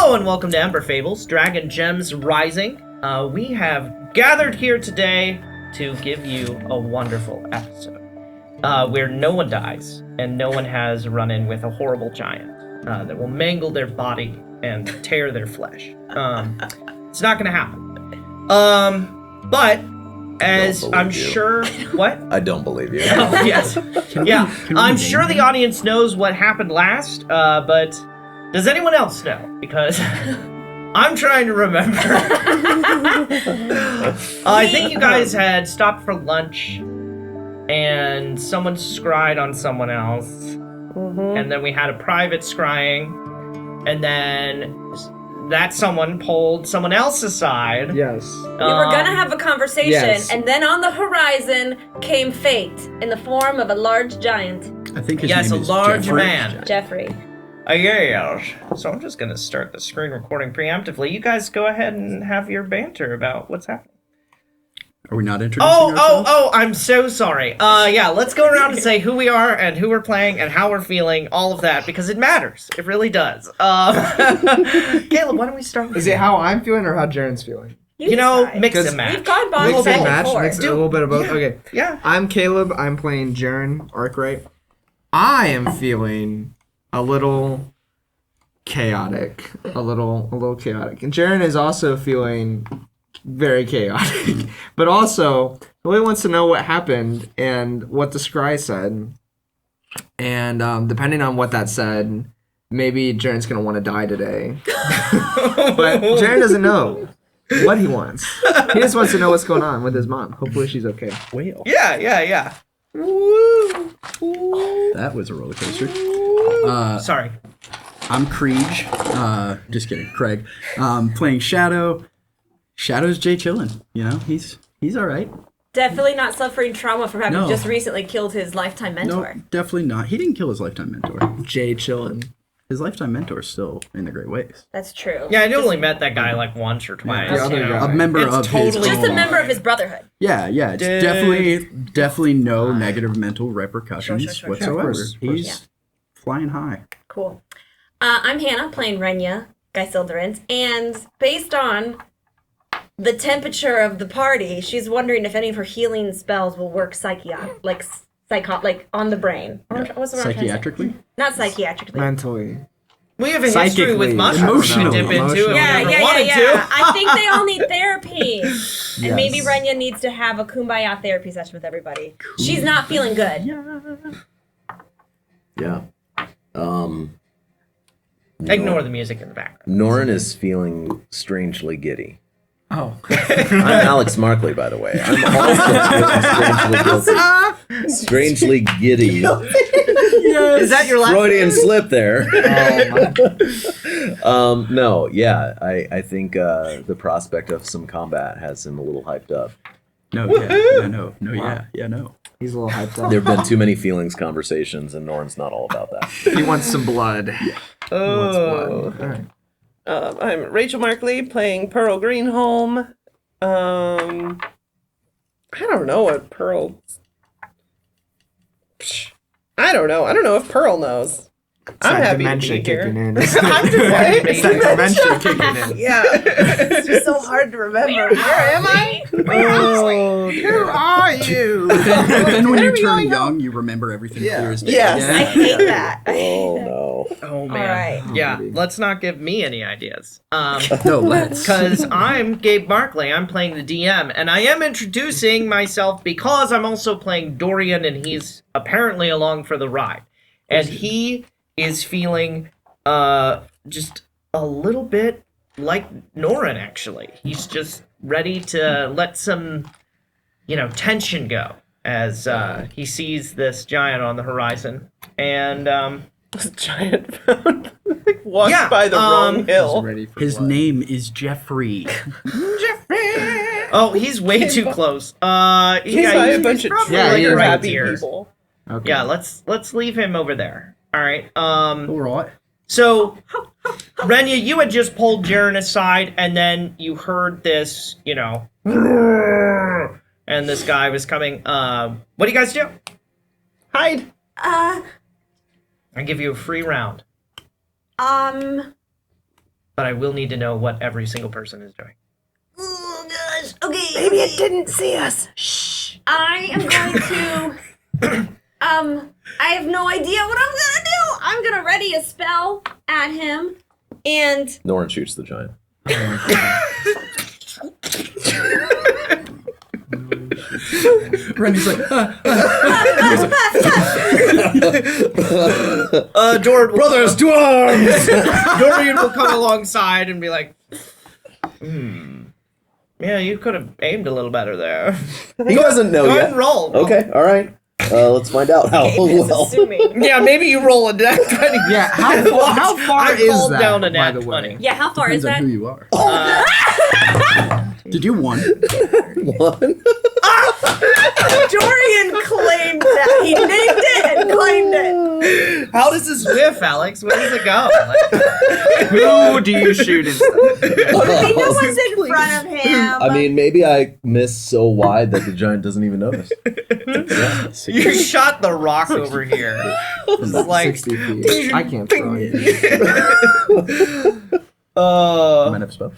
Hello and welcome to Ember Fables, Dragon Gems Rising. We have gathered here today to give you a wonderful episode where no one dies and no one has run in with a horrible giant that will mangle their body and tear their flesh. It's not gonna happen. But as I'm sure, what? I don't believe you. Oh, yes. I'm sure the audience knows what happened last, but does anyone else know? Because I'm trying to remember. I think you guys had stopped for lunch, and someone scryed on someone else, and then we had a private scrying, and then that someone pulled someone else aside. Yes. We were gonna have a conversation, yes. and then on the horizon came fate in the form of a large giant. I think his Yes, name a is large Jeffrey. man. Jeffrey. Yeah. So I'm just gonna start the screen recording preemptively. You guys go ahead and have your banter about what's happening. Are we not introducing ourselves? Oh, I'm so sorry. Yeah, let's go around and say who we are and who we're playing and how we're feeling, all of that, because it matters. It really does. Caleb, why don't we start with Is it how I'm feeling or how Jaren's feeling? You know, decide. mix and Because match. We've gone body Mix and back match, and forth. mix a little bit of both. Okay. Yeah. I'm Caleb. I'm playing Jaren Arkwright. I am feeling a little chaotic. A little chaotic. And Jaren is also feeling very chaotic. But also, really wants to know what happened and what the scry said. And depending on what that said, maybe Jaren's going to want to die today. But Jaren doesn't know what he wants. He just wants to know what's going on with his mom. Hopefully she's okay. Whale. Yeah. That was a roller coaster. Sorry. I'm Krieg. Just kidding, Craig. Playing Shadow. Shadow's Jay chillin'. You know, he's all right. Definitely not suffering trauma from having No. just recently killed his lifetime mentor. No, definitely not. He didn't kill his lifetime mentor. Jay chillin'. His lifetime mentor's still in the great ways. That's true. Yeah, I only met that guy like once or twice. The other you know. guy. A member It's of totally his Just a own. member of his brotherhood. Yeah. It's definitely no negative mental repercussions Sure. whatsoever. Of course. He's flying high. Cool. I'm Hannah, playing Renya Breaks, and based on the temperature of the party, she's wondering if any of her healing spells will work like on the brain. What's the word I'm trying to say? Psychiatrically? Not psychiatrically. Mentally. We have a history with Psychically. mushrooms we dip Emotionally. into if we Yeah. ever wanted I think they all need therapy. And maybe Yes. Renya needs to have a kumbaya therapy session with everybody. She's not feeling good. Yeah. to. Ignore the music in the background. Norren is feeling strangely giddy. Oh. I'm Alex Markley, by the way. I'm also feeling strangely giddy. Is that your last Freudian slip there. Oh, No, yeah. I think the prospect of some combat has him a little hyped up. No. He's a little hyped up. There have been too many feelings conversations, and Norren's not all about that. He wants some blood. Oh. All right. I'm Rachel Markley playing Pearl Greenholm. I don't know what Pearl. I don't know. I don't know if Pearl knows. It's I'm that happy dementia to be here. kicking in. I'm just like, It's that dementia kicking in. yeah. It's just so hard to remember. Where am I? Oh, who are you? But then when you Where are we turn going young, you remember everything clear as day. Yes. I hate that. Oh no. Oh, man. All right. Yeah, baby. let's not give me any ideas. No, let's. Because I'm Gabe Markley, I'm playing the DM, and I am introducing myself because I'm also playing Dorian, and he's apparently along for the ride. And he is feeling just a little bit like Norren, actually. He's just ready to let some, tension go as he sees this giant on the horizon. And, This giant found walked Yeah, by the wrong He's hill. ready for His blood. name is Jeffrey. oh, he's way too close. He's by a bunch of probably Yeah, trigger you're right happy here. people. Okay. Yeah, let's leave him over there. All right. All right. So, Renya, you had just pulled Jaren aside, and then you heard this, and this guy was coming. What do you guys do? Hide. I give you a free round. but I will need to know what every single person is doing. Oh gosh. Okay. Maybe it didn't see us. Shh. I am going to. I have no idea what I'm gonna do. I'm gonna ready a spell at him, and Norren shoots the giant. Randy's like, Dorian will, Brothers to arms! Dorian will come alongside and be like, yeah, you could have aimed a little better there. He doesn't know Go ahead yet. and roll. Okay, all right. Let's find out how well. assuming. Yeah, maybe you roll a nat 20. Yeah, how far I is called that, down a by nat the way? 20. Yeah, how far is depends on that? who you are. Did you won? One. Dorian claimed that. He named it and claimed it. How does this whiff, Alex? Where does it go? Who do you shoot instead? Maybe no one's in front of him. I mean, maybe I missed so wide that the giant doesn't even notice. You shot the rock over here. It's like 60 feet. I can't throw anything. Might have spell.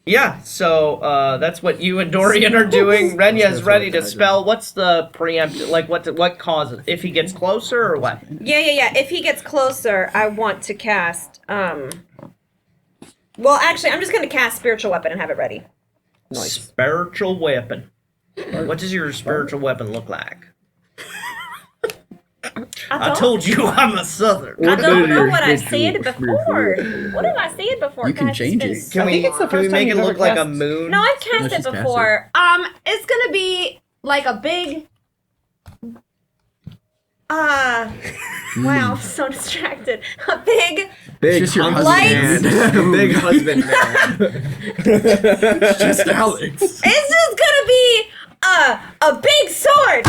Yeah, so that's what you and Dorian are doing. Renya's ready to spell. What's the preempt? Like, what causes? If he gets closer or what? Yeah. If he gets closer, I want to cast. Well, actually, I'm just going to cast Spiritual Weapon and have it ready. Spiritual weapon. What does your spiritual weapon look like? I told you I'm a Southern. I don't know what I said before. What have I said before? You can Guys, change it's it. been Can we, it's the can we first make time it you've look ever like a cast- moon? No, I've cast No, it she's cast before. It's gonna be like a big. Wow, I'm so distracted. A big. Big Just your husband husband. man. Big husband man. Just Alex. It's just gonna be a big sword,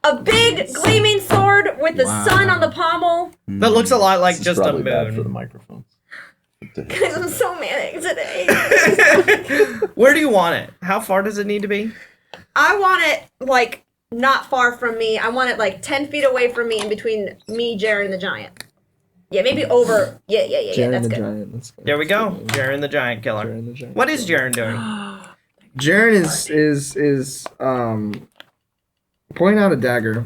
a big gleaming sword with the sun on the pommel. That looks a lot like This is just a probably bad for the moon. microphones. Cause I'm so manic today. Where do you want it? How far does it need to be? I want it like not far from me. I want it like 10 feet away from me, in between me, Jaren, and the giant. Yeah, maybe over. Yeah. Jaren That's the good. Giant. Let's go. There we go. Jaren the Giant Killer. Jaren the Giant. What is Jaren doing? Jaren is pulling out a dagger.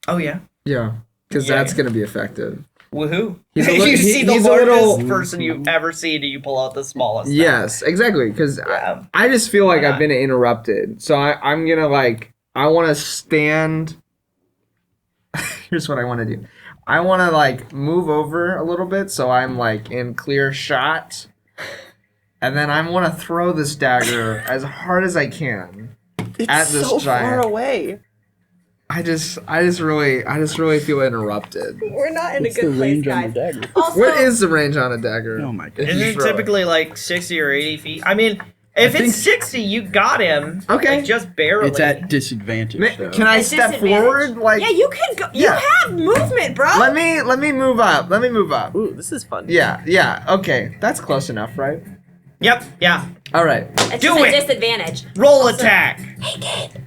Oh yeah. Yeah, because Yeah. that's gonna be effective. Woohoo! He's a you little- see the he's a largest little- person you've ever seen, and you pull out the smallest. Yes, exactly. Because Yeah. I just feel like Why I've not? been interrupted, so I'm gonna I want to stand. Here's what I want to do. I want to move over a little bit so I'm in clear shot, and then I want to throw this dagger as hard as I can It's at this so giant. far away. I just really feel interrupted. We're not in What's a the good place, range on guys. the dagger? Also, What is the range on a dagger? Oh my If god. Isn't you it throw typically like 60 or 80 feet? I mean, if think- it's 60, you got him. Okay. Just barely. It's at disadvantage, though. Can I At step disadvantage. forward? yeah, you can go. Yeah. You have movement, bro. Let me move up. Let me move up. Ooh, this is fun. Yeah. Okay, that's close enough, right? Yep. Yeah. All right. It's Do just a it. disadvantage. Roll attack. Hey, kid.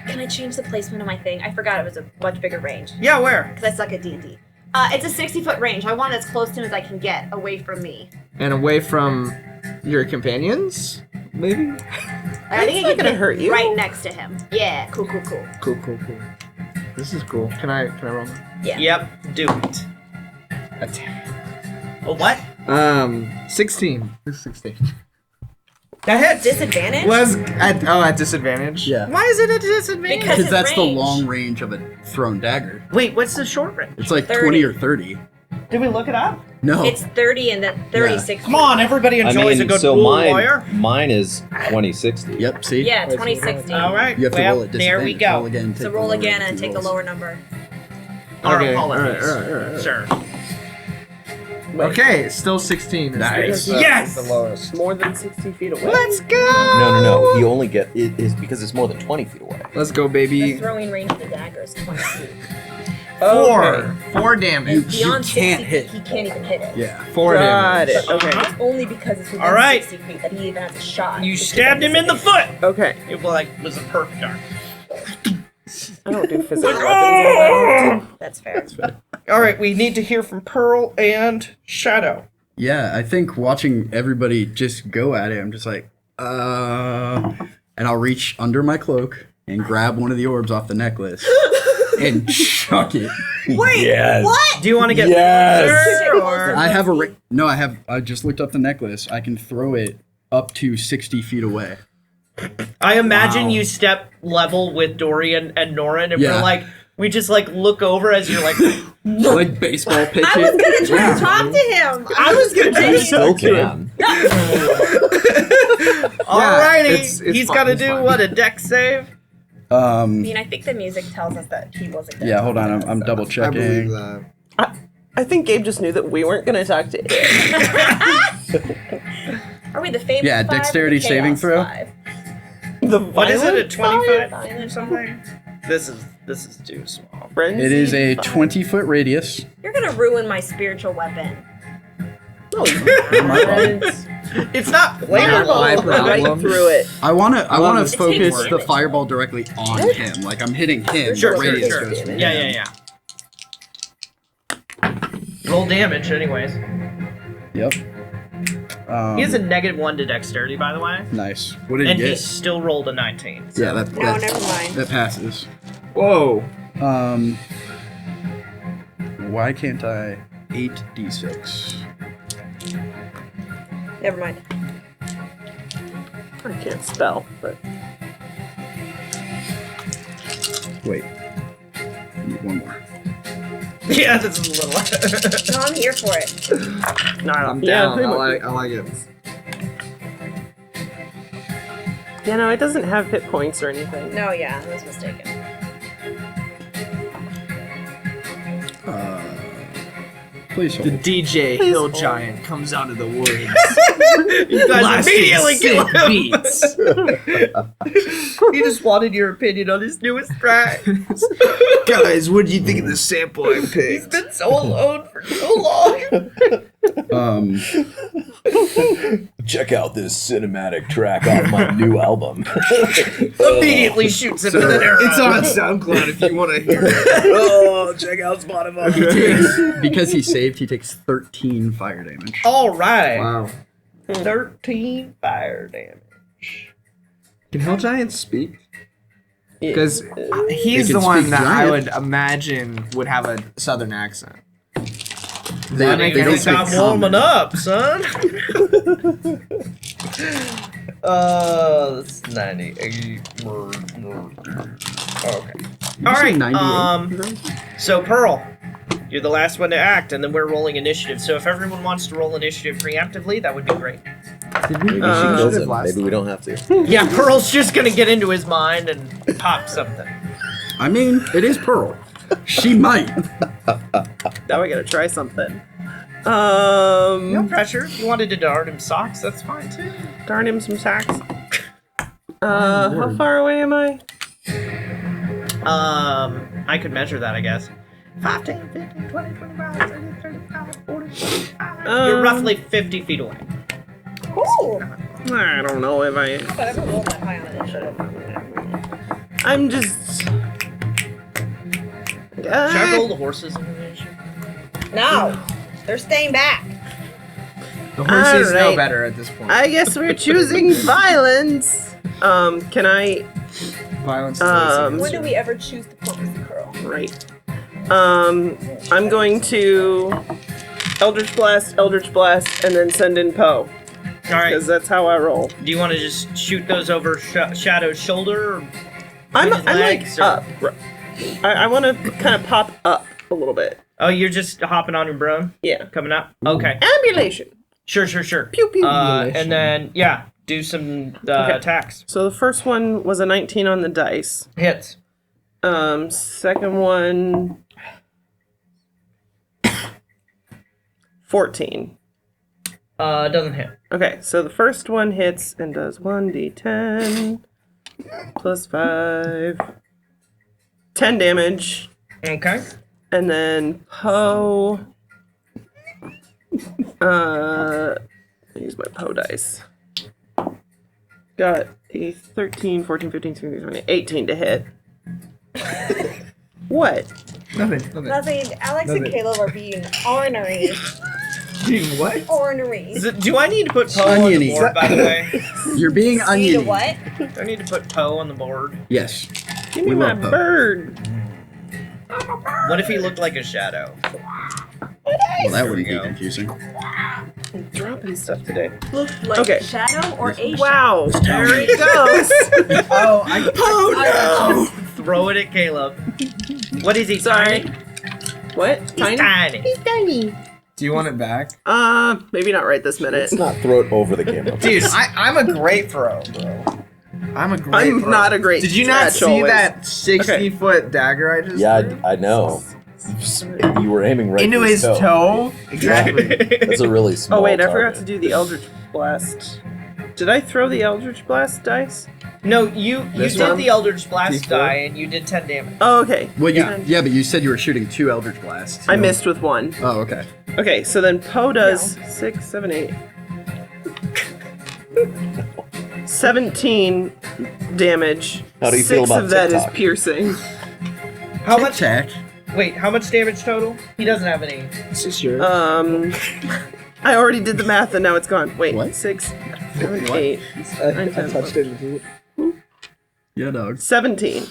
Can I change the placement of my thing? I forgot it was a much bigger range Yeah. Where? because I suck at D&D. It's a 60-foot range. I want it as close to him as I can get away from me. And away from your companions, maybe. I think not it gonna can hurt you. right next to him. Yeah, cool. Cool. This is cool. Can I roll? Yeah. Yep. Do it. Attack. A what? 16. 16. That hits. Disadvantage? Was at disadvantage. Yeah. Why is it a disadvantage? Because- Because that's the range. long range of a thrown dagger. Wait, what's the short range? It's like 30. 20 or 30. Did we look it up? No. It's 30 and then 36. Come on, everybody enjoys a good so rule mine, lawyer. is 2060. Yep, see? Yeah, 2060. All right. You have to well, roll at there disadvantage. we go. Roll again, take So the roll lower again of and two take the rolls. lower number. Our Okay, apologies, alright. sir. Okay, still 16. Nice. Yes! The lowest. More than 60 feet away. Let's go. No. You only get it is because it's more than 20 feet away. Let's go, The baby. throwing range of the dagger is 20 feet. 4 damage. And beyond 60 can't feet, hit. he can't even hit it. Yeah. 4 Got damage. it. Okay. It's only because it's within All right. 60 feet that he even has a shot. You Because stabbed him in the disadvantage. foot. Okay. It was a perk dart. I don't do physical weapons that often. That's fair. All right, we need to hear from Pearl and Shadow. Yeah, I think watching everybody just go at it, I'm just like, and I'll reach under my cloak and grab one of the orbs off the necklace and chuck it. Wait, Yes. what? Do you want to get Yes. closer, or I have I just looked up the necklace. I can throw it up to 60 feet away. I imagine you step level with Dorian and Norren, and Yeah. we just look over as you're like, Like baseball pitch I was it. gonna try to talk to him. I was gonna try You to still can. alrighty, it's he's fine, got to it's do fine. what, a dex save? I mean, I think the music tells us that he wasn't. Yeah, hold on. I'm double I believe checking. that. I think Gabe just knew that we weren't gonna talk to him. Are we the favorite? Yeah, five or dexterity the saving chaos throw? five? The What is it, a 20 foot Violent or something? This is too small. It is a 20-foot radius. You're gonna ruin my spiritual weapon. No, It's not Fireball my right problem. through it. I wanna it takes focus the damage. fireball directly on him. Like I'm hitting him. Sure, the radius sure. goes from Yeah, him. yeah. Roll damage, anyways. Yep. He has a -1 to dexterity, by the way, Nice. What did and you he get? still rolled a 19. Yeah, that No, never mind. that passes. Whoa. Why can't I 8d6? Never mind. I can't spell, but Wait. I need one more. Yeah, this is a little. No, I'm here for it. no, I'm yeah, down. pretty I much. like it. Yeah, no, it doesn't have hit points or anything. No, yeah, I was mistaken. Please The hold. DJ Hill Giant comes out of the woods. You guys immediately kill him. beats. He just wanted your opinion on his newest track. Guys, what do you think of the sample I He's picked? been so alone for so long. Check out this cinematic track off my new album. Immediately shoots him with an arrow. It's on SoundCloud if you want to hear it. Oh, check out Spotify. Because he saved, he takes 13 fire damage. All right. Wow. 13 fire damage. Can Hill Giants speak? Yeah. Because he's They the can one speak that I giant. would imagine would have a southern accent. That make nigga any just got sense? warming up, son. That's 98. Okay. All right. 98? So Pearl, you're the last one to act, and then we're rolling initiative. So if everyone wants to roll initiative preemptively, that would be great. Maybe she kills should've him. last Maybe we don't have to. Yeah, Pearl's just gonna get into his mind and pop something. I mean, it is Pearl. She might. Now I gotta try something. No pressure. If you wanted to dart him socks, that's fine too. Darn him some sacks. How far away am I? I could measure that, I guess. 5, 10, 15, 20, 25, 30, 35, 40, 45. You're roughly 50 feet away. Cool. I don't know if I. But I haven't rolled that high on initiative. I'm just. Should I roll the horses in initiative? No, they're staying back. The horses know Alright. better at this point. I guess we're choosing violence. Can I? Violence is When do we ever choose the purpose of curl? Right. I'm going to Eldritch Blast, and then send in Poe. All right. Because that's how I roll. Do you want to just shoot those over Shadow's shoulder? Or I'm his like legs, or- up. I want to kind of pop up a little bit. Oh, you're just hopping on your broom? Yeah. Coming up? Okay. Ambulation. Sure. Pew pew. And then, yeah, do some attacks. So the first one was a 19 on the dice. Hits. Second one 14. Doesn't hit. Okay, so the first one hits and does 1d10 plus 5. 10 damage. Okay. And then Poe. Use my Poe dice. Got a 13, 14, 15, 16, 17, 18 to hit. What? Nothing. Nothing. Alex and Caleb are being ornery. What? Ornery. Do I need to put Poe on the Oniony. board, by the way? You're being Need a onion. what? Do I need to put Poe on the board? Yes. Give me We my love Poe. bird. What if he looked like a shadow? Well, that wouldn't be go. confusing. I'm dropping stuff today. Look like Okay. a shadow or a Wow, there it goes. Oh, I. Oh Throw it at Caleb. What is he? Sorry. Tiny? What? He's tiny. Do you want it back? Maybe not right this minute. Let's not throw it over the camera. Dude, I'm a great throw, bro. I'm a great I'm throw. not a great Did you not catch see always. that 60-foot dagger I just Yeah, threw? I know. You were aiming right Into for his toe? Exactly. That's a really small Oh wait, I forgot target. to do the Eldritch Blast. Did I throw the Eldritch Blast dice? No, you This did one? the Eldritch Blast D4? die, and you did 10 damage. Oh, okay. Well, you, Yeah. yeah, but you said you were shooting 2 Eldritch Blasts. I missed with one. Oh, okay. Okay, so then Poe does 6, 7, 8. 17 damage. How do you 6 feel about of that is TikTok? piercing. How much? Tic-tac. Wait, how much damage total? He doesn't have any. This is your. I already did the math and now it's gone. Wait, What? 6, 7, 8, 9, 10, it. Yeah, dog. 17.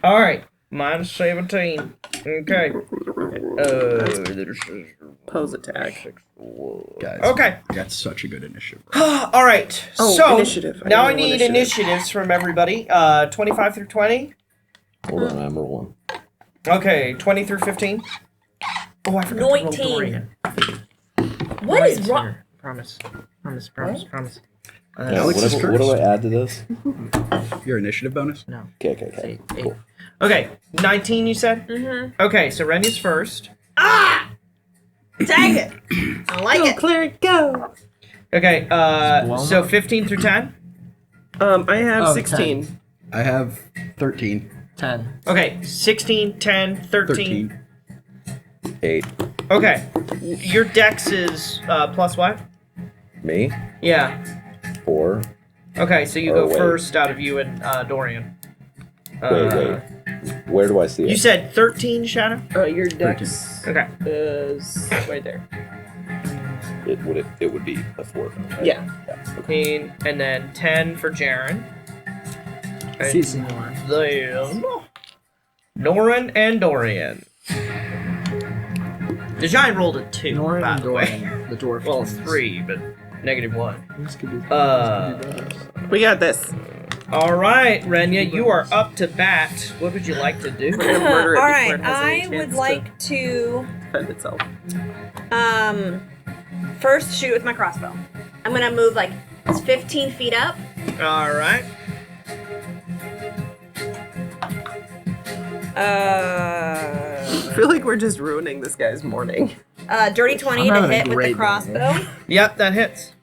All right, minus 17. Okay. Poe's attack. Guys, Okay. I got such a good initiative. All right. Oh, so initiative. I now know I need initiative. initiatives from everybody. 25 through 20. Hold on, I'm rolling. Okay, 20 through 15. Oh, I forgot to roll 19. Dorian. What is wrong? Here, Promise. Promise. Yeah, Alex is what do I cursed. add to this? Your initiative bonus? No. Okay. Eight. Cool. Okay, 19 you said? Mm-hmm. Okay, so Renya's first. Ah! Dang it! I like it. Cleric, go! Okay, Just so blow 15 through 10. I have Oh, 16. I have 13. 10. Okay, 16, 10, 13. 13. 8. Okay, your dex is plus what? Me? Yeah. 4. Okay, so you Oh, go wait. first out of you and Dorian. Wait. Where do I see it? You said 13, Shadow? Your dex Okay. is right there. It would be a 4. Right? Yeah. 15, and then 10 for Jaren. And Si, senor. then Norren and Dorian. The giant rolled a 2, Norren by and the way. Dorian, the dwarf. Well, 3, but -1. This could be- We got this. All right, Renya, you are up to bat. What would you like to do? We're gonna murder it All before right, it has any I chance would to like to defend itself. first shoot with my crossbow. I'm gonna move like 15 feet up. All right. I feel like we're just ruining this guy's morning. Dirty 20 I'm to having a hit with the great day. crossbow. Yep, that hits.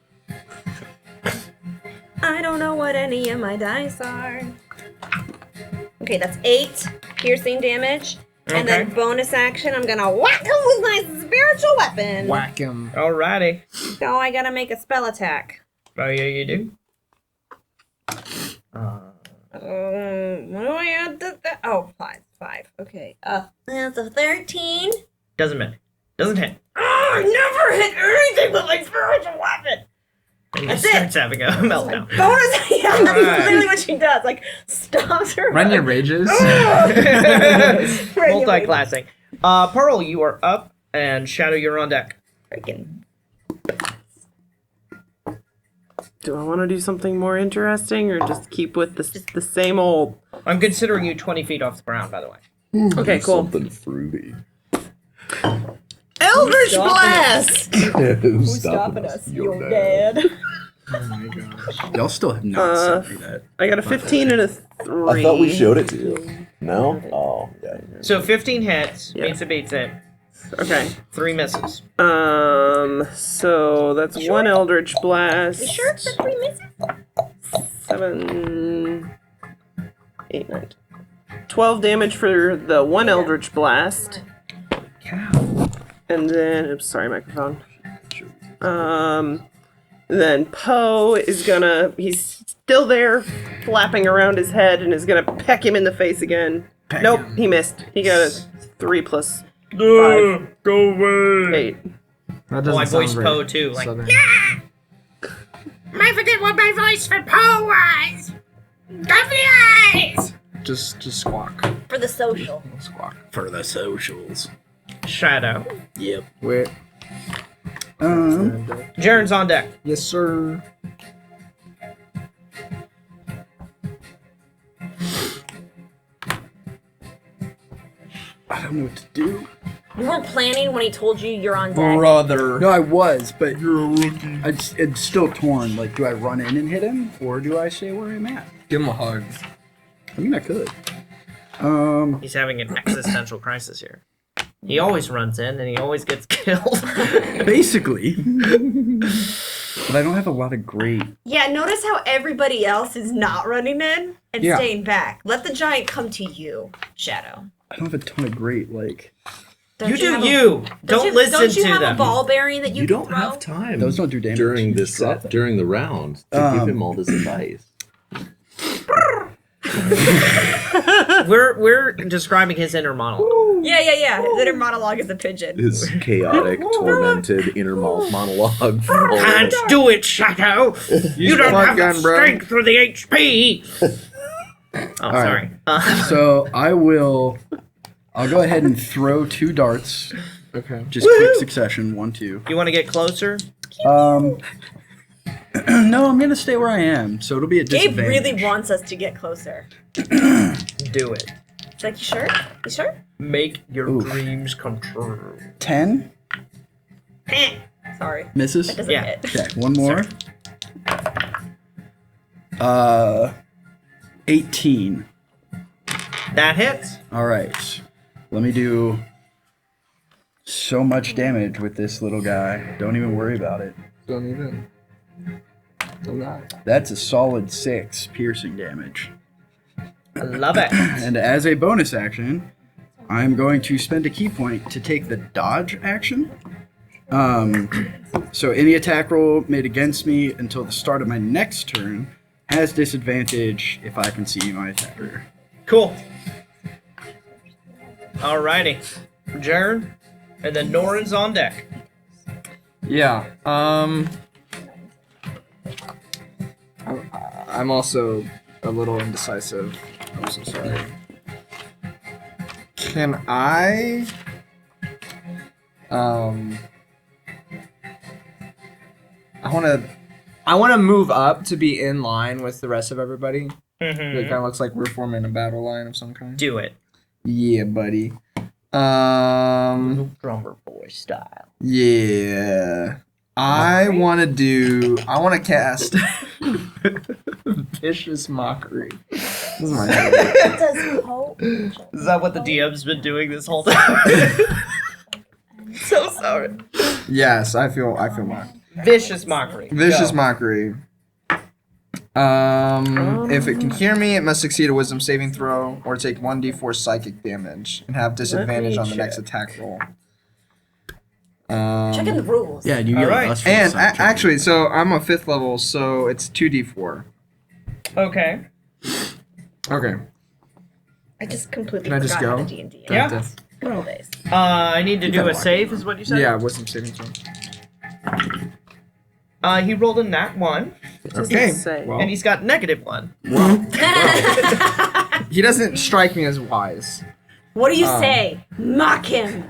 I don't know what any of my dice are. Okay, that's 8 piercing damage. And then Okay. bonus action, I'm gonna whack him with my spiritual weapon. Whack him. Alrighty. So I gotta make a spell attack. Oh, yeah, you do. What do I add to that? Oh, 5. Okay. That's a 13. Doesn't matter. Doesn't hit. Oh, I never hit anything with my spiritual weapon. And he That's starts having a meltdown. Bonus. Yeah, that's Alright. literally what she does. Like stops her. Renya rages. Multi-classing. Pearl, you are up, and Shadow, you're on deck. Freaking. Do I want to do something more interesting or just keep with the same old? I'm considering you 20 feet off the ground, by the way. Okay, cool. Something fruity. Eldritch Stopping Blast! Who's Stopping us. You're You're dead. dead. Oh my gosh. Y'all still have not sent me that. I got a 15 and a 3. I thought we showed it to you. No? Oh, yeah. So 15 hits, Yeah. beats it. Okay. 3 misses. So that's one Eldritch Blast. You sure it's the 3 misses? 7, 8, 9, 12 damage for the one Eldritch Blast. Cow. And then, oops, sorry, microphone. Then Poe is he's still there, flapping around his head, and is gonna peck him in the face again. Nope, he missed. He got a 3 plus Go away. 8. That Well, I sound voiced very Poe too. Like, southern. I forget what my voice for Poe was. Cover your eyes. Just squawk. For the social. Squawk. For the socials. Shadow. Yep. Wait. Jaren's on deck. Yes, sir. I don't know what to do. You weren't planning when he told you you're on deck. Brother. No, I was, but it's still torn. Like, do I run in and hit him, or do I stay where I'm at? Give him a hug. I mean, I could. He's having an existential crisis here. He always runs in and he always gets killed. Basically. But I don't have a lot of great. Yeah, notice how everybody else is not running in and Yeah. staying back. Let the giant come to you, Shadow. I don't have a ton of great, like. You do have a- you. Don't listen Don't you to have them. a ball bearing that you You can don't throw? have time Those don't do damage. during Just drop it. during the round to give him all this advice. We're describing his inner monologue. Yeah. His inner monologue is a pigeon. His chaotic, tormented inner monologue. Can't do it, Shadow. You don't have the shotgun, bro. strength or the HP. Oh, sorry. So I'll go ahead and throw 2 darts. Okay. Just quick succession. 1, 2. You want to get closer? No, I'm gonna stay where I am. So it'll be a Gabe disadvantage. really wants us to get closer. Do it. It's like, you sure? You sure? Make your Oof. dreams come true. 10 Sorry. misses. That doesn't Yeah. hit. Okay, one more. 18. That hits. All right. Let me do so much damage with this little guy. Don't even worry about it. Don't even. I'm not. That's a solid 6 piercing damage. I love it. And as a bonus action, I'm going to spend a key point to take the dodge action. So any attack roll made against me until the start of my next turn has disadvantage if I can see my attacker. Cool. Alrighty. Jaren, and then Norren's on deck. Yeah. I'm also a little indecisive. I'm so sorry. Can I? I wanna move up to be in line with the rest of everybody. It kind of looks like we're forming a battle line of some kind. Do it. Yeah, buddy. Drummer boy style. Yeah. I want to cast Vicious Mockery. This is my Is that what the DM's been doing this whole time? So sorry. Yes, I feel mocked. Vicious mockery. Vicious Go. Mockery. If it can hear me, it must succeed a wisdom saving throw or take 1d4 psychic damage and have disadvantage on the next attack roll. Check in the rules. Yeah, you All yell at right. us for the And side check. actually, so I'm a 5th level, so it's 2d4. Okay. Okay. I just completely Can I just forgot go? how to D&D. Yeah. Death. Couple days. I need to do gotta a walk. save, is what you said? Yeah, wisdom saving throw. He rolled a nat 1, Okay. Say. Well, and he's got -1. he doesn't strike me as wise. What do you say? Mock him.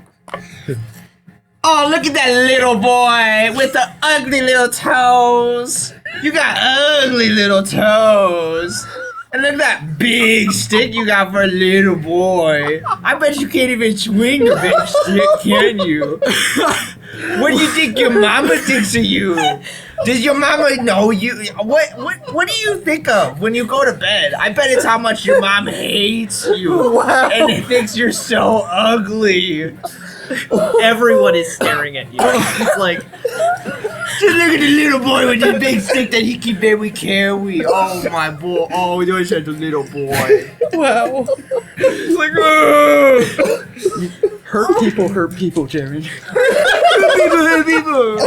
Oh, look at that little boy with the ugly little toes. You got ugly little toes. And look at that big stick you got for a little boy. I bet you can't even swing a big stick, can you? What do you think your mama thinks of you? Does your mama know you? What do you think of when you go to bed? I bet it's how much your mom hates you. And it thinks you're so ugly. Everyone is staring at you. It's like, Just look at the little boy with the big stick that he keep there we carry. Oh my boy. Oh, we always had the little boy. wow. He's like, oh. Hurt people, Jaren. hurt people.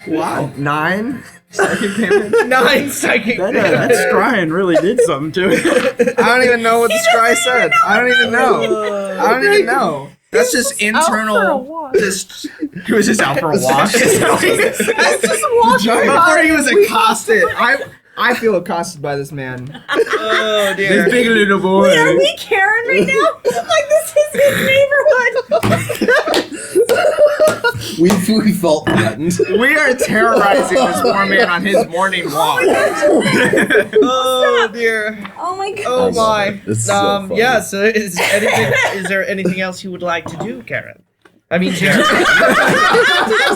Wow. 9 psychic damage. 9 psychic That damage. scrying really did something to it. I don't even know what the scry said. I don't even know. That's just internal. Just he was just out for a walk. That's just walking before he was accosted. I feel accosted by this man. Oh dear. This big little boy. Wait, are we Karen right now? Like this is his neighborhood. We felt threatened. We are terrorizing this poor man on his morning walk. Oh dear. Oh my god. Oh my. It's so funny. Yeah. So is there anything else you would like to do, Karen? I mean, Jaren.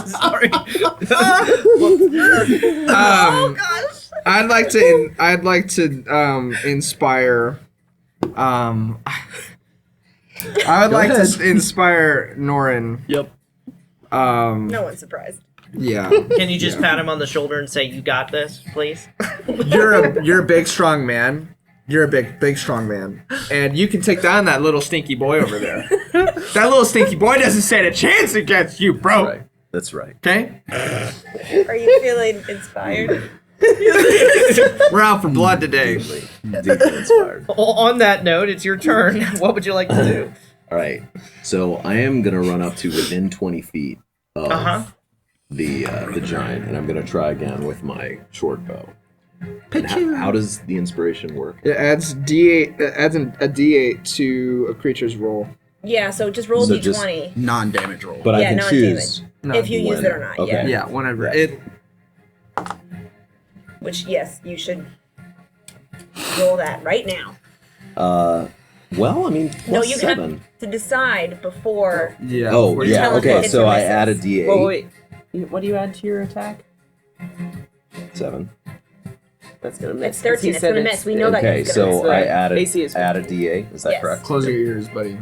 Sorry. Oh gosh. I'd like to inspire. I would like to inspire Norren. Yep. No one's surprised. Yeah. Can you just pat him on the shoulder and say, "You got this, please"? You're a big strong man. You're a big strong man, and you can take down that little stinky boy over there. That little stinky boy doesn't stand a chance against you, bro. That's right. Okay. Are you feeling inspired? We're out for blood today. Deeply inspired. On that note, it's your turn. What would you like to do? All right. So I am gonna run up to within 20 feet of the giant, and I'm gonna try again with my short bow. And how does the inspiration work? It adds D8. It adds a D8 to a creature's roll. Yeah, so just roll So d20. just- Non-damage roll. But I Yeah, can non-damage. choose. If you use it or not, Okay. Yeah, whenever Yeah. it. Which, yes, you should roll that right now. Well, I mean, No, plus you 7. have to decide before. Yeah. Oh, before- yeah. tell us Okay, what so I it's add a misses. D8. Well, wait. What do you add to your attack? 7. That's gonna miss. It's 13. He It's said going to miss. We know that Okay, it's going to so miss. I add AC is add a D8. Is that Yes. correct? Close your ears, buddy.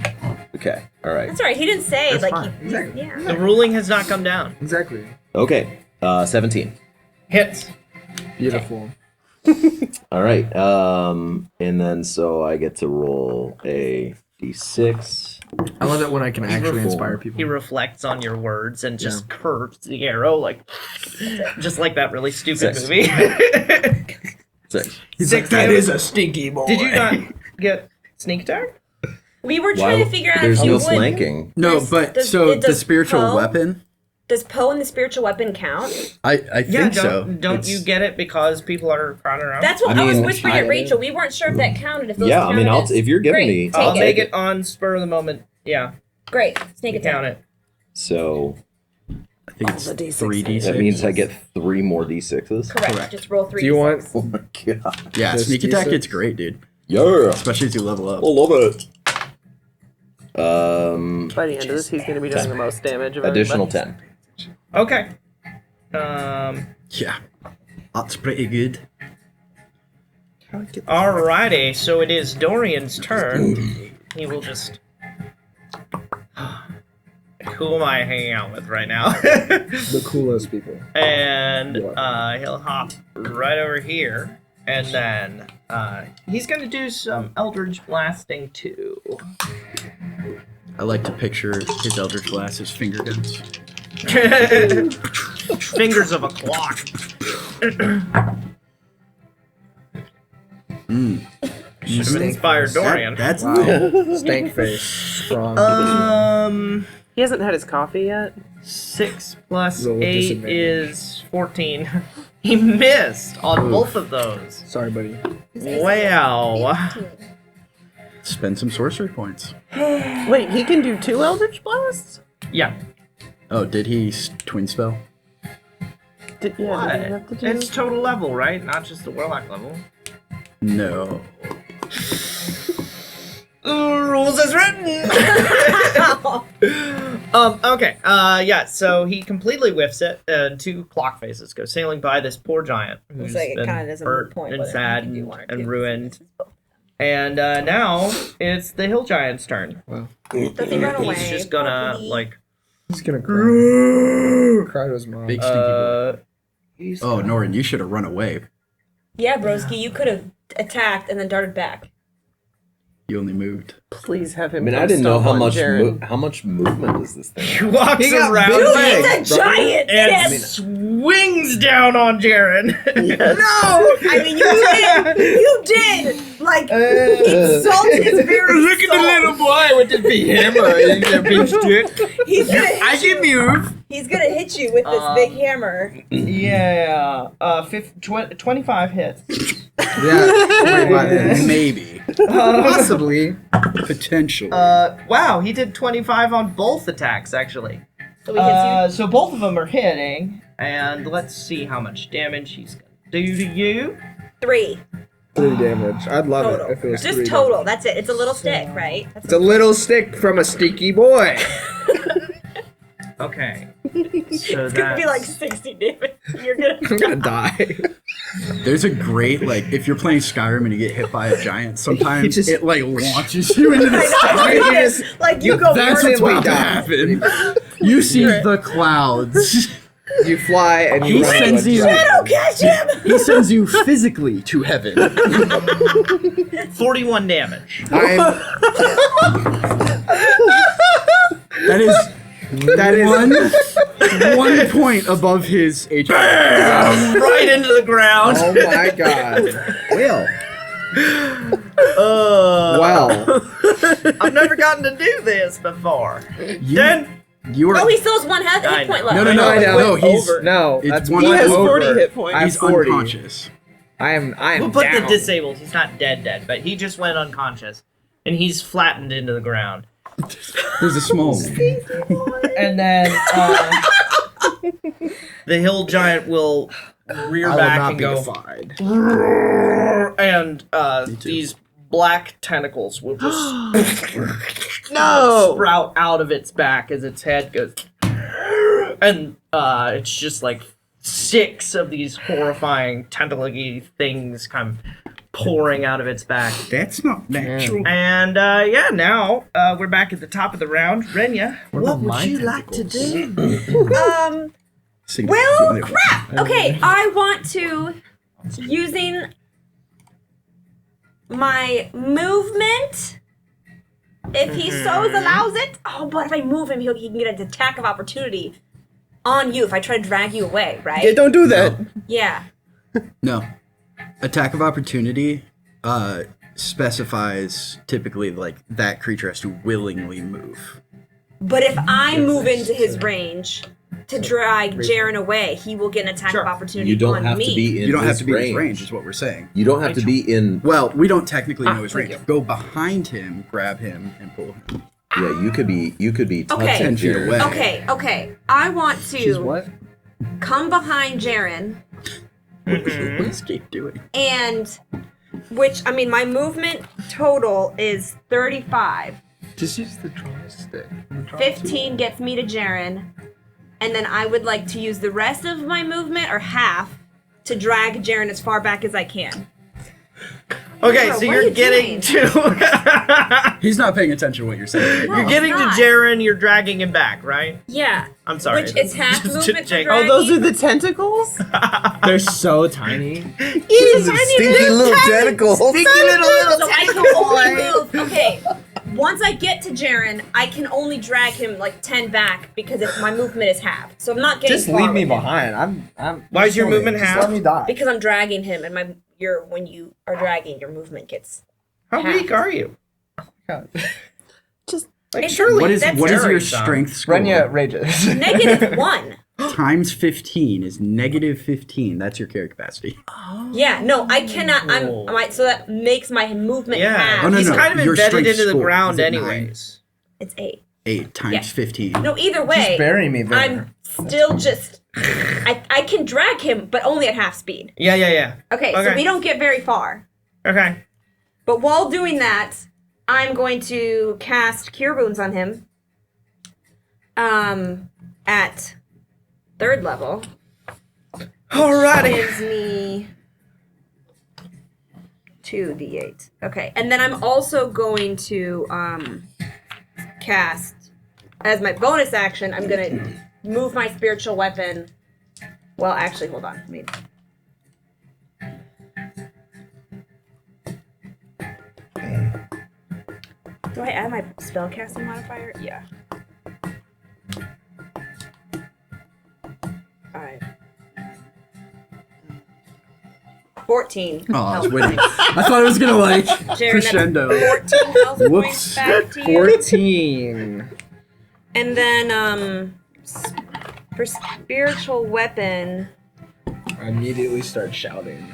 Okay. All right. That's all right. He didn't say, That's like, fine. Exactly. yeah. The ruling has not come down. Exactly. Okay. 17. Hits. Beautiful. All right. And then so I get to roll a D6. I love it when I can actually Wonderful. inspire He people. reflects on your words and just curves the arrow like, just like that really stupid 6. movie. 6. He's Six like, that damage. is a stinky boy. Did you not get sneak attack? We were trying to figure out There's if you no would. flanking. No, Does- but does- so it the does spiritual Poe- weapon, Does Poe and the spiritual weapon count? I Yeah, think so. don't It's- you get it because people are crying around? That's what I I was mean, whispering at Rachel. We weren't sure if that counted. If those Yeah, I mean, counted as- if you're giving Great, me, take I'll it. make it on spur of the moment. Yeah, Great. Sneak attack. count it. So I think it's the D6 3d6. that means I get 3 more D6s. Correct. Just roll 3. Do you want? Oh my god. Yeah, Just sneak attack. D6. It's great, dude. Yeah. Especially as you level up. I love it. By the end of this, he's going to be doing the most damage of Additional everybody. 10. Okay. Yeah, that's pretty good. Alrighty, so it is Dorian's turn. He will just. Who am I hanging out with right now? The coolest people. And he'll hop right over here. And then he's going to do some Eldritch Blasting too. I like to picture his Eldritch Blast as finger guns. Fingers of a clock. Should have inspired Dorian. That's Stank face. From He hasn't had his coffee yet. 6 plus Roll with 8 disadvantage. is 14. He missed on both of those. sorry, buddy. Wow. spend some sorcery points. Wait, he can do 2 Eldritch Blasts? Yeah. Oh, did he twin spell? Did he have to do? It's total level, right? Not just the warlock level. No. Rules as written. Okay. Yeah. So he completely whiffs it, and 2 clock faces go sailing by this poor giant who's like it been kinda doesn't hurt moot point and whether sad you can do and, 1 or and 2. ruined. And now it's the hill giant's turn. Does he run away? He's just gonna Puppy? like. He's gonna cry. Cry to his mom. Big stinky boy. He's Oh, Norren, you should have run away. Yeah, broski, you could have attacked and then darted back. You only moved. Please have I him. mean, I come didn't know stomp how on much Jaren. how much movement is this thing? He walks He got around big Dude, legs. he's a giant! and Yes! swings down on Jaren. No! I mean, you did! You did! Like, insult is very Look at the little boy with this big hammer and a big stick. He's gonna hit I can move. He's gonna hit you with this big hammer. Yeah. 25 hits. Yeah. Maybe. Possibly. Potentially. Wow, he did 25 on both attacks, actually. So he hits So both of them are hitting, and let's see how much damage he's gonna do to you. you 3 3 damage. I'd love total. it if it was Just 3 total. That's it. It's a little stick, right? That's It's a little stick from a stinky boy. Okay. So it's gonna be like 60 damage. You're gonna. I'm gonna die. There's a great, like, if you're playing Skyrim and you get hit by a giant, sometimes just- it, like, launches you into the sky. You just- Like you go. That's what's permanently about to die. happen. You see the clouds. You fly and you He run sends into a you. giant. Shadow catch him. He sends you physically to heaven. 41 damage. That is one point above his HP. Right into the ground. Oh my god. Will. Well. I've never gotten to do this before. Then You are. Oh, he still has one hit I point know. left. No, I know. no, he's No, it's that's one He has over. 40 hit points. I'm he's 40. unconscious. I am we'll put down. the disabled. He's not dead, but he just went unconscious, and he's flattened into the ground. There's a small one. And then the hill giant will rear I will back not and be go, defied. and these black tentacles will just No! sprout out of its back as its head goes, and it's just like 6 of these horrifying tentacle-y things come pouring out of its back. That's not natural. And now we're back at the top of the round. Renya, what would you like to do? Well, crap. Okay, I want to using my movement. If he so allows it. Oh, but if I move him, he can get an attack of opportunity on you if I try to drag you away, right? Yeah, don't do that. Yeah. No. Attack of opportunity specifies typically like that creature has to willingly move. But if I move into his range to drag Jaren away, he will get an attack of opportunity You don't on have me. to be in You don't have his to be in range. his range, is what we're saying. You don't have to be in. Well, we don't technically know his thank range. you. Go behind him, grab him, and pull him. Yeah, you could be touching Okay. 10 feet Jared. away. Okay. I want She's to what? come behind Jaren What does Kate doing? and my movement total is 35. Just use the joystick. 15 gets me to Jaren. And then I would like to use the rest of my movement, or half, to drag Jaren as far back as I can. Okay, Bro, so what are you're you getting doing? to He's not paying attention to what you're saying. No. you're getting to not. Jaren. You're dragging him back, right? Yeah. I'm sorry. Which it's half Just movement for check. drag. Oh, those are the tentacles? They're so tiny. Stinky little tentacles. So I can only move. Okay. Once I get to Jaren, I can only drag him like 10 back because if my movement is half. So I'm not getting Just far leave me with him. behind. I'm. Why is your just movement just half? Let me die. Because I'm dragging him, and when you are dragging, your movement gets. How half. weak are you? Just Like It's- surely. What is That's your very strong. strength score? Renya rages. -1. Times 15 is -15. That's your carry capacity. Yeah, no, I cannot. Oh. So that makes my movement Yeah, half. Oh, no, he's no, kind of your embedded strength into the score, ground is it 9? anyways. It's 8. 8 times Yeah. 15. No, either way, Just bury me there. I'm still just. I can drag him, but only at half speed. Yeah. Okay, so Okay. we don't get very far. Okay. But while doing that, I'm going to cast Cure Wounds on him. At 3rd level. Alrighty. Gives me 2d8. Okay, and then I'm also going to cast as my bonus action. I'm gonna move my spiritual weapon. Well, actually, hold on. Do I add my spellcasting modifier? Yeah. Alright. 14. Oh, I was waiting. I thought it was gonna like Jaren, crescendo. that's 14 health Whoops. points back to you. 14. And then, for spiritual weapon, I immediately start shouting.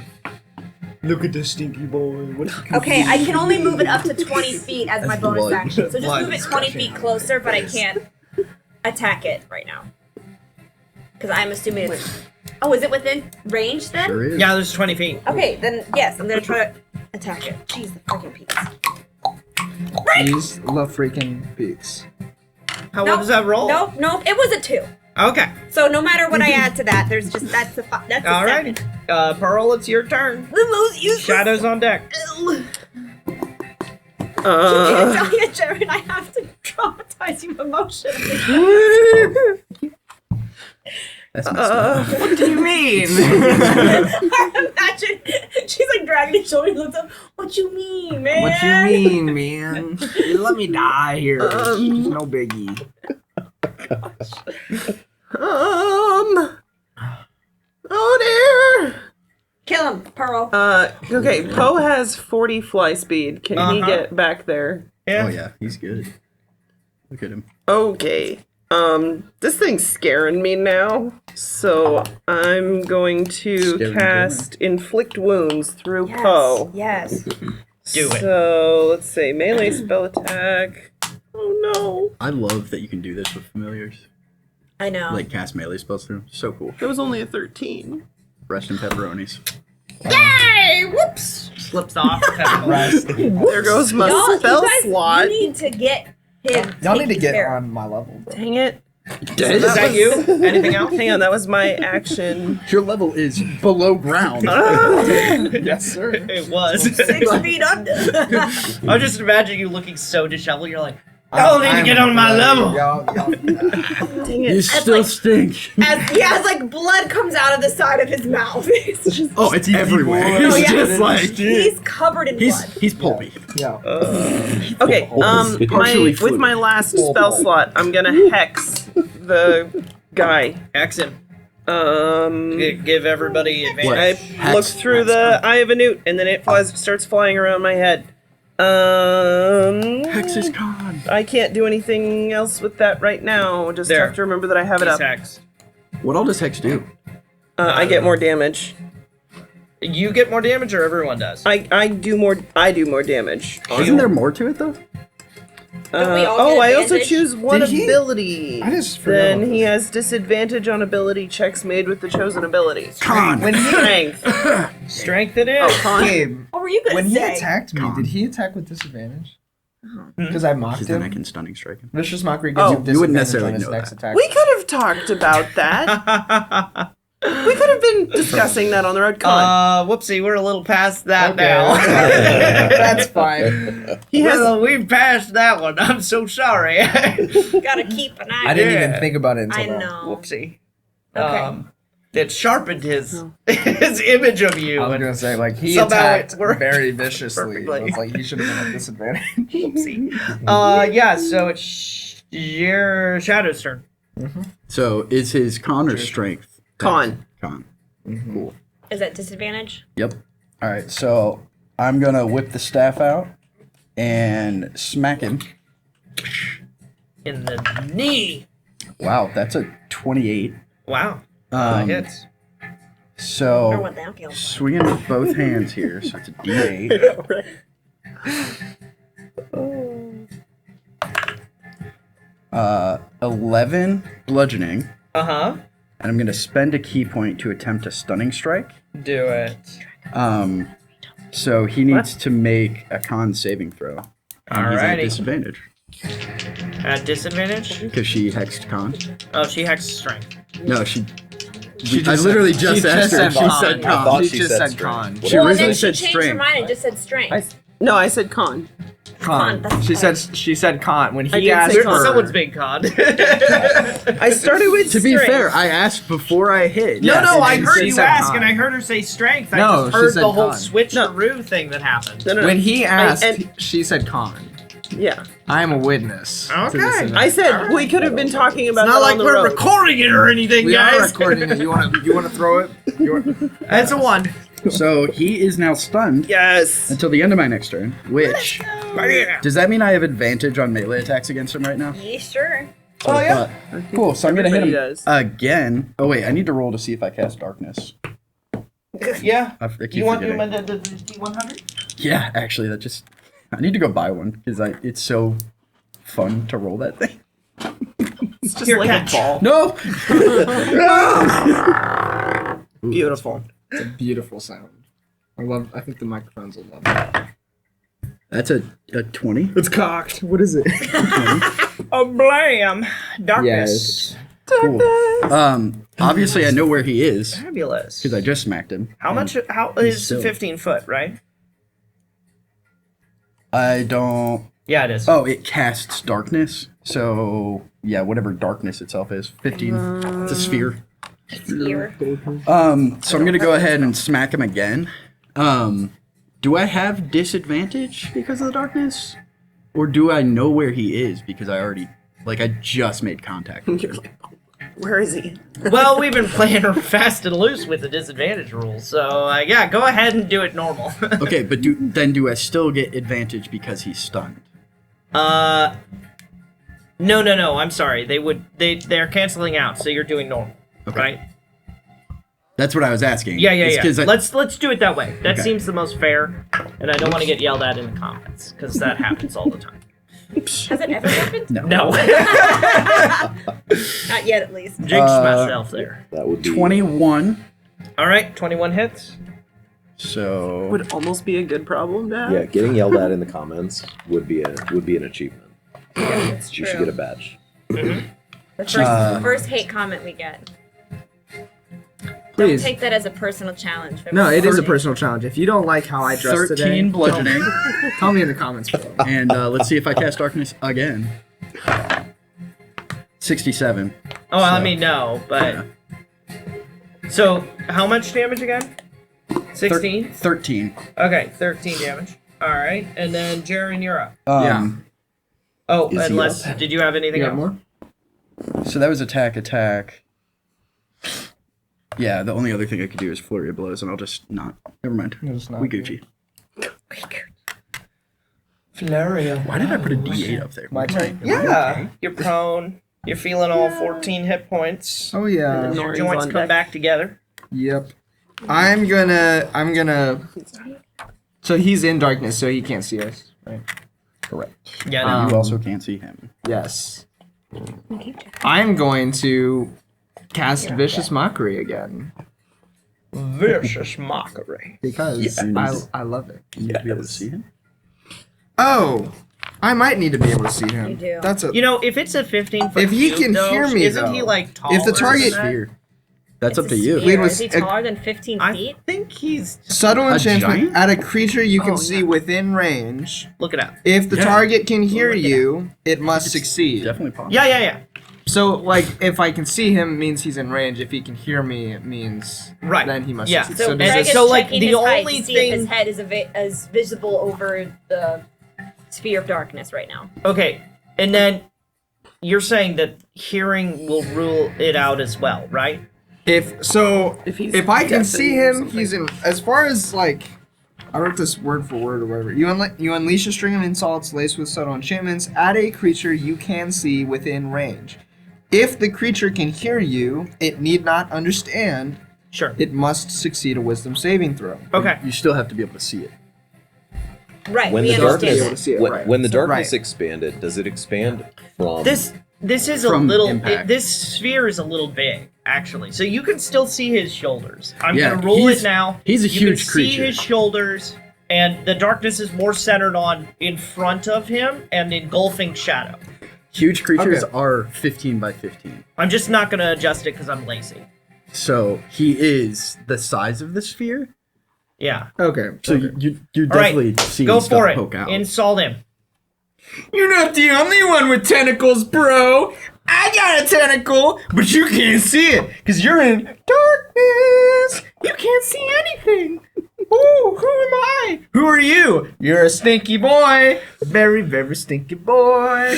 Look at this stinky boy. okay, I can only move it up to 20 feet as my That's bonus blood. action. So just Blood move it is 20 gushing feet out. closer, but I can't attack it right now. Because I'm assuming it's... Oh, is it within range then? Sure is. Yeah, there's 20 feet. Okay, then yes, I'm gonna try to attack it. Jeez, the fucking peaks. These love freaking beats. What does that roll? Nope, it was a 2. Okay. So no matter what I add to that, there's just, that's a 7. All right. Pearl, it's your turn. The most useless... Shadows on deck. I tell you, Jaren, I have to traumatize you emotionally. That's messed up. What do you mean? Imagine she's like dragging his shoulder, looks up. What you mean, man? What you mean, man? Let me die here. It's no biggie. Oh dear. Kill him, Pearl. Okay, Poe has 40 fly speed. Can he Uh-huh. get back there? Yeah. Oh yeah, he's good. Look at him. Okay. This thing's scaring me now. So I'm going to Scaring cast Inflict Wounds through Poe. Yes. Do it. So let's say melee spell attack. Oh no. I love that you can do this with familiars. I know. Like cast melee spells through. So cool. That was only a 13. Rest in pepperonis. Yay! Whoops! Slips off. There goes my Y'all, spell you guys slot. need to get him. Y'all need to taken get care of. on my level, bro. Dang it. Is that you? Anything else? Hang on, that was my action. Your level is below ground. Yes, sir. It was. 6 feet under. I just imagine you looking so disheveled. You're like, y'all need to get on my level. Y'all. Dang You it. still like- stink. as like blood comes out of the side of his mouth. It's just, Oh, it's everywhere. boy. He's Oh, yeah. just like he's covered in blood. he's pulpy. Yeah. Okay, Partially with fluid. my last spell slot, I'm gonna hex the guy. Hex him. Give everybody I advantage. Hex- look through the eye of a newt, and then it starts flying around my head. Hex is con. I can't do anything else with that right now. Just There. have to remember that I have it He's up. hexed. What all does Hex do? I get more damage. You get more damage, or everyone does? I do more damage. Isn't there more to it though? Don't we all get I also advantage? choose one Did he? ability. I just forgot Then about he this. has disadvantage on ability checks made with the chosen ability. Con. When he Strength. Strength it is. Gabe, What were you gonna when he say? attacked me, Con. did he attack with disadvantage? Because I mocked Because then I him. can stunning strike him. Vicious mockery gives Oh, you you wouldn't disadvantage necessarily on his know next that. attack. We could have talked about that. We could have been discussing that on the road. Con. Whoopsie, we're a little past that Okay. now. That's fine. He has Well, we've passed that one. I'm so sorry. Gotta keep an eye. I didn't Yeah. even think about it until I now. know. Whoopsie. Okay. It sharpened his his image of you. I was and gonna say, like, he Somehow attacked it worked very viciously. perfectly. It's like he should have been at disadvantage. Whoopsie. Yeah. So it's your Shadow's turn. So is his con or strength? Con. Con. Cool. Is that disadvantage? Yep. All right. So I'm gonna whip the staff out and smack him. In the knee. Wow, that's a 28. Wow. That hits. Or So what the alkyl? swinging with both hands here, so it's a D8. 11 bludgeoning, Uh huh. and I'm gonna spend a key point to attempt a stunning strike. Do it. So he needs to make a con saving throw. And he's at Alrighty. disadvantage At disadvantage. because she hexed con. Oh, she hexed strength. No, she. She I just literally said- just she asked just her. said She con. said I con. thought She she just said said strength. con. She Well, and originally then she said changed her strength. mind and just said strength. No, I said con. Con. That's She fine. said con. When I he did asked say her, con. Someone's being conned. I started with To be strength. fair, I asked before I hit. No, Yes, no, and I she heard said you con. ask, and I heard her say strength. I No, just she heard said the whole con. switcheroo thing that happened. No, no, when he asked, and- she said con. Yeah. I am a witness. to Okay. this event. I said we could have been talking about It's not that like on the we're road. recording it or anything, we guys. are recording it. You want to throw it? It's a 1. So he is now stunned Yes. until the end of my next turn, which... Does that mean I have advantage on melee attacks against him right now? Yeah, sure. Oh yeah. Cool, so I'm going to hit him Everybody does. again. Oh wait, I need to roll to see if I cast Darkness. Yeah. I keep You want forgetting. the D100? Yeah, actually, that just... I need to go buy one, because it's so fun to roll that thing. It's just Here, like catch. a ball. No! Beautiful. It's a beautiful sound. I think the microphones will love it. That's a 20. It's cocked. What is it? Oh, blam! Darkness. Yes. Cool. Obviously I know where he is, Fabulous. because I just smacked him. How much? How is still- 15 foot? Right? I don't... Yeah, it is. Oh, it casts darkness. So, yeah, whatever darkness itself is. 15. It's a sphere. Here. So I'm going to go ahead and smack him again. Do I have disadvantage because of the darkness? Or do I know where he is because I already... Like, I just made contact. You're like, where is he? Well, we've been playing fast and loose with the disadvantage rules, so yeah, go ahead and do it normal. Okay, but do I still get advantage because he's stunned? No. I'm sorry. They're canceling out, so you're doing normal, Okay. right? That's what I was asking. Yeah. It's 'cause Let's do it that way. That Okay. seems the most fair, and I don't want to get yelled at in the comments because that happens all the time. Has it ever happened? No. No, Not yet, at least. jinxed myself there. That would be 21. All right, 21 hits. So... Would almost be a good problem to have. Yeah, getting yelled at in the comments would be an achievement. That's You should get a badge. The first hate comment we get. Please. Don't take that as a personal challenge. No, it is a everybody. personal challenge. If you don't like how I dress 13 today, bludgeoning. tell me in the comments below. And let's see if I cast darkness again. 67. Oh, I mean no, but so how much damage again? 16. 13. Okay, 13 damage. All right, and then Jaren, you're up. Yeah. Oh, Is he unless up? did you have anything You else? got more? So that was attack. Yeah, the only other thing I could do is flurry of blows, and I'll just not. Never mind. just not We Gucci. Flaria. Why did I put a D8 up there? My turn. Yeah, you're prone. You're feeling all 14 hit points. Oh yeah. Your Norren's joints on come deck. back together. Yep. I'm gonna. So he's in darkness, so he can't see us, right? Correct. Yeah. You also can't see him. Yes. I'm going to cast Vicious Mockery again Vicious mockery. because Yes. I love it. You need to be able to see him. Oh, I might need to be able to see him. You do. That's a. You know, if it's a 15-foot If he cube, can though, hear me, isn't he though, like taller? if the target- than that? Sphere. That's It's up to a you. sphere. Wait, Is he was- taller than 15 I feet? think he's. Subtle A enchantment giant? at a creature you can Oh, see yeah. within range. Look it up. If the Yeah. target can hear you, it must succeed. Definitely possible. Yeah. So, like, if I can see him, it means he's in range. If he can hear me, it means Right. then he must Yeah. succeed. So, does Greg it- is so, like, checking the his height only to see if his thing- head is visible over the sphere of darkness right now. Okay, and then you're saying that hearing will rule it out as well, right? if he's if I can deafened see or him, something. he's in. As far as like, I wrote this word for word or whatever. You unleash a string of insults laced with subtle enchantments at a creature you can see within range. If the creature can hear you, it need not understand. Sure. It must succeed a Wisdom saving throw. Okay. You still have to be able to see it. Right, When we the understand darkness able to that. see it, when, right. when the darkness Right. expanded, does it expand from This is a From little. impact. This sphere is a little big, actually. So you can still see his shoulders. I'm Yeah, gonna roll he's- it now. he's a you huge can creature. See his shoulders, and the darkness is more centered on in front of him and engulfing shadow. Huge creatures Okay. are 15 by 15. I'm just not gonna adjust it because I'm lazy. So he is the size of the sphere. Yeah. Okay. So okay. you're All right, definitely seeing go stuff for it. poke out. Insult him. You're not the only one with tentacles, bro. I got a tentacle, but you can't see it because you're in darkness. You can't see anything. Ooh, who am I? Who are you? You're a stinky boy. Very, very stinky boy.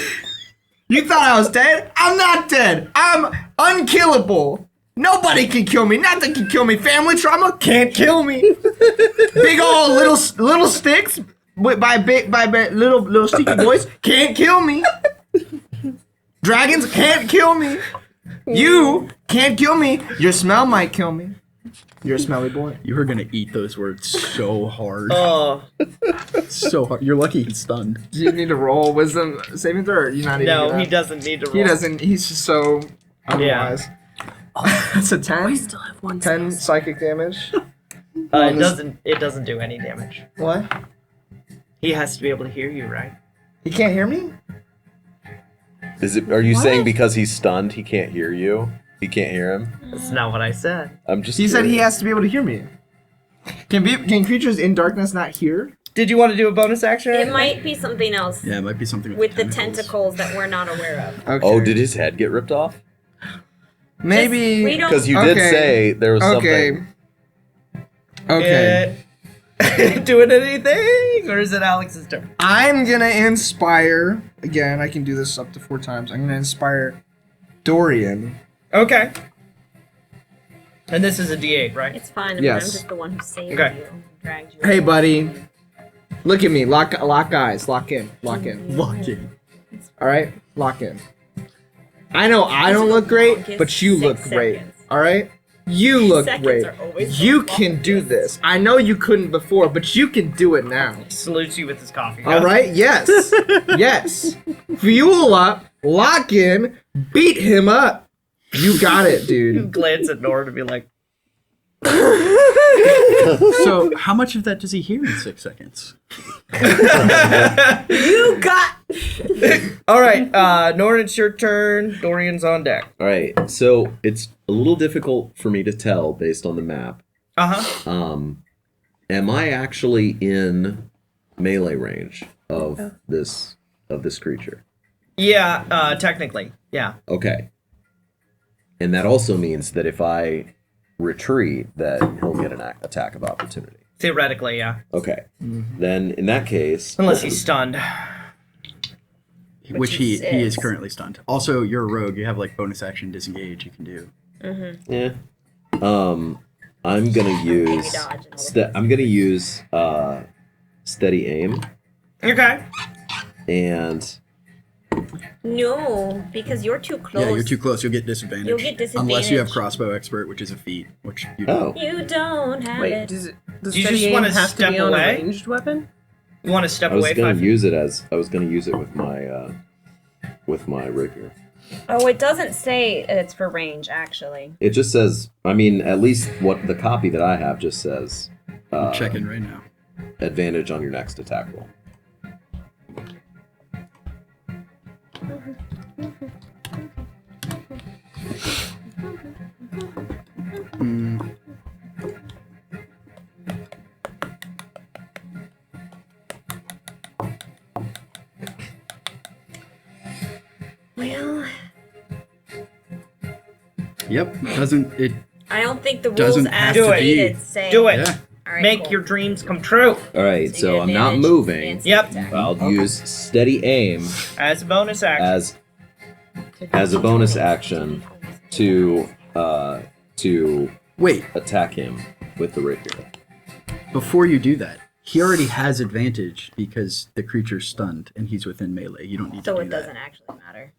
You thought I was dead? I'm not dead. I'm unkillable. Nobody can kill me. Nothing can kill me. Family trauma can't kill me. Big old little sticks by little sticky boys can't kill me. Dragons can't kill me. You can't kill me. Your smell might kill me. You're a smelly boy. You were gonna eat those words so hard. Oh. So hard. You're lucky he's stunned. Do you need to roll wisdom saving throw? Or are you not even? No, gonna- he doesn't need to roll. He doesn't. He's just so unwise. That's a 10. I still have one 10 psychic damage. It doesn't do any damage. What? He has to be able to hear you, right? He can't hear me? Are you saying because he's stunned he can't hear you? He can't hear him? That's not what I said. I'm just He said he curious. has to be able to hear me. Can creatures in darkness not hear? Did you want to do a bonus action? It might be something else Yeah, it might be something with the tentacles that we're not aware of. Okay. Oh, did his head get ripped off? Maybe. We don't. Because you did Okay. say there was Okay. something. Okay. Doing anything? Or is it Alex's turn? I'm gonna inspire. Again, I can do this up to 4 times. I'm gonna inspire Dorian. Okay. And this is a D8, right? It's fine. I mean, Yes. I'm just the one who saved Okay. you, dragged you. Hey, buddy. Look at me. Lock eyes. Lock in. Lock in. Lucky. All right. Lock in. I know I don't look great, but you look great. All right. You look Seconds great. are always You the can do longest. this. I know you couldn't before, but you can do it now. Salutes you with his coffee. All right? Yes. Yes. Fuel up, lock in, beat him up. You got it, You dude. glance at Norren to be like, So, how much of that does he hear in 6 seconds? You got. all right, Norren, it's your turn. Dorian's on deck. All right, so it's a little difficult for me to tell based on the map. Uh-huh. Am I actually in melee range of this creature? Yeah, technically. Yeah. Okay. And that also means that if I retreat, that he'll get an attack of opportunity. Theoretically, yeah. Okay. Then in that case, Unless he's stunned. Which he is is. currently stunned. Also, you're a rogue. You have like bonus action disengage you can do. yeah. I'm gonna use dodge and all of I'm gonna use steady aim Okay. and No, because you're too close. Yeah, you're too close. You'll get disadvantage. You'll get Unless you have disadvantage. crossbow expert, which is a feat, which you oh You don't have Wait, it. does You steady just aim wanna have step to be on away? a ranged weapon? You want to step I was away gonna 5 use it with my rapier. Oh, it doesn't say it's for range, actually. It just says, I mean, at least what the copy that I have just says I'm checking right now. advantage on your next attack roll. Well, Yep. Doesn't it? I don't think the rules Doesn't as have to stated be. say. Do it. Yeah. All right, Make cool. your dreams come true. All right, So you so get I'm not advantage moving. and Yep. attack. I'll use steady aim As a bonus action. as a bonus action to Wait. attack him with the rapier. Before you do that, he already has advantage because the creature's stunned and he's within melee. You don't need So to it do doesn't that. actually matter.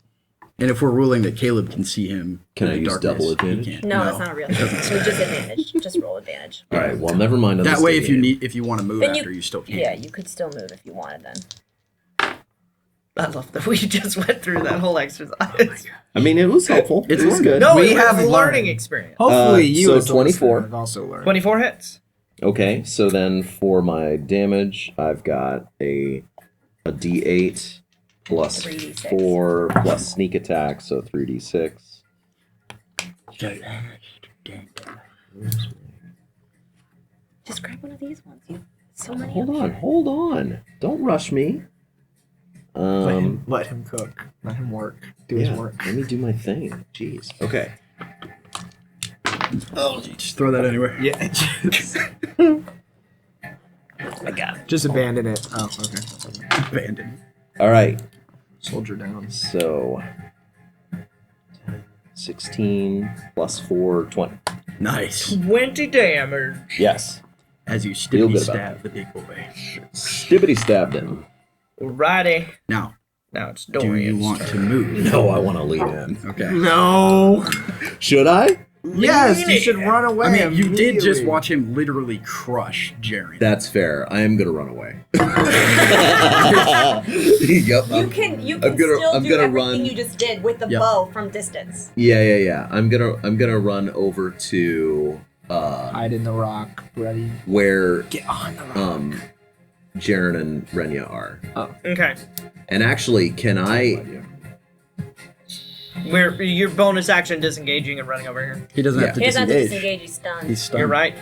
And if we're ruling that Caleb can see him, Can in I the use darkness, double he advantage? can't. No, that's not a real thing. So just advantage. Just roll advantage. All right, well, never mind. On the That way, steady if you want to move Then after, you still can. Yeah, you could still move if you wanted then. I love that we just went through that whole exercise. I mean, it was helpful. It's it was learning. good. No, We it was have a learning learning. experience. Hopefully you so as the listener 24. have also learned. 24 hits. Okay, so then for my damage, I've got a D8 plus 3d6. 4 plus sneak attack, so 3d6. Just grab one of these ones. You so many. Hold on. Don't rush me. Let him cook. Let him work. Do his Yeah, work. let me do my thing. Jeez. Okay. Just throw that anywhere. Yeah. I got it. Just abandon it. Oh, okay. Abandon. All right. Soldier down. So 16 plus 4, 20. Nice. 20 damage. Yes. As you Feel stibbity good about stab the big boy. Stibbity stabbed him. Righty. Now, Now it's do Dorian's you want turn. to move? No, I want to lean in. Okay. No. Should I? Yes, you should run away. I mean, you did just immediately. watch him literally crush Jaren. That's fair. I am gonna run away. Yep. You can I'm still do gonna everything run. you just did with the Yep. bow from distance. Yeah. I'm gonna run over to Hide in the rock, ready. where Get on the rock. Jaren and Renya are. Okay. And actually, can I? Where your bonus action disengaging and running over here. He doesn't have to He doesn't have to disengage. disengage, he's stunned. He's stunned. You're right.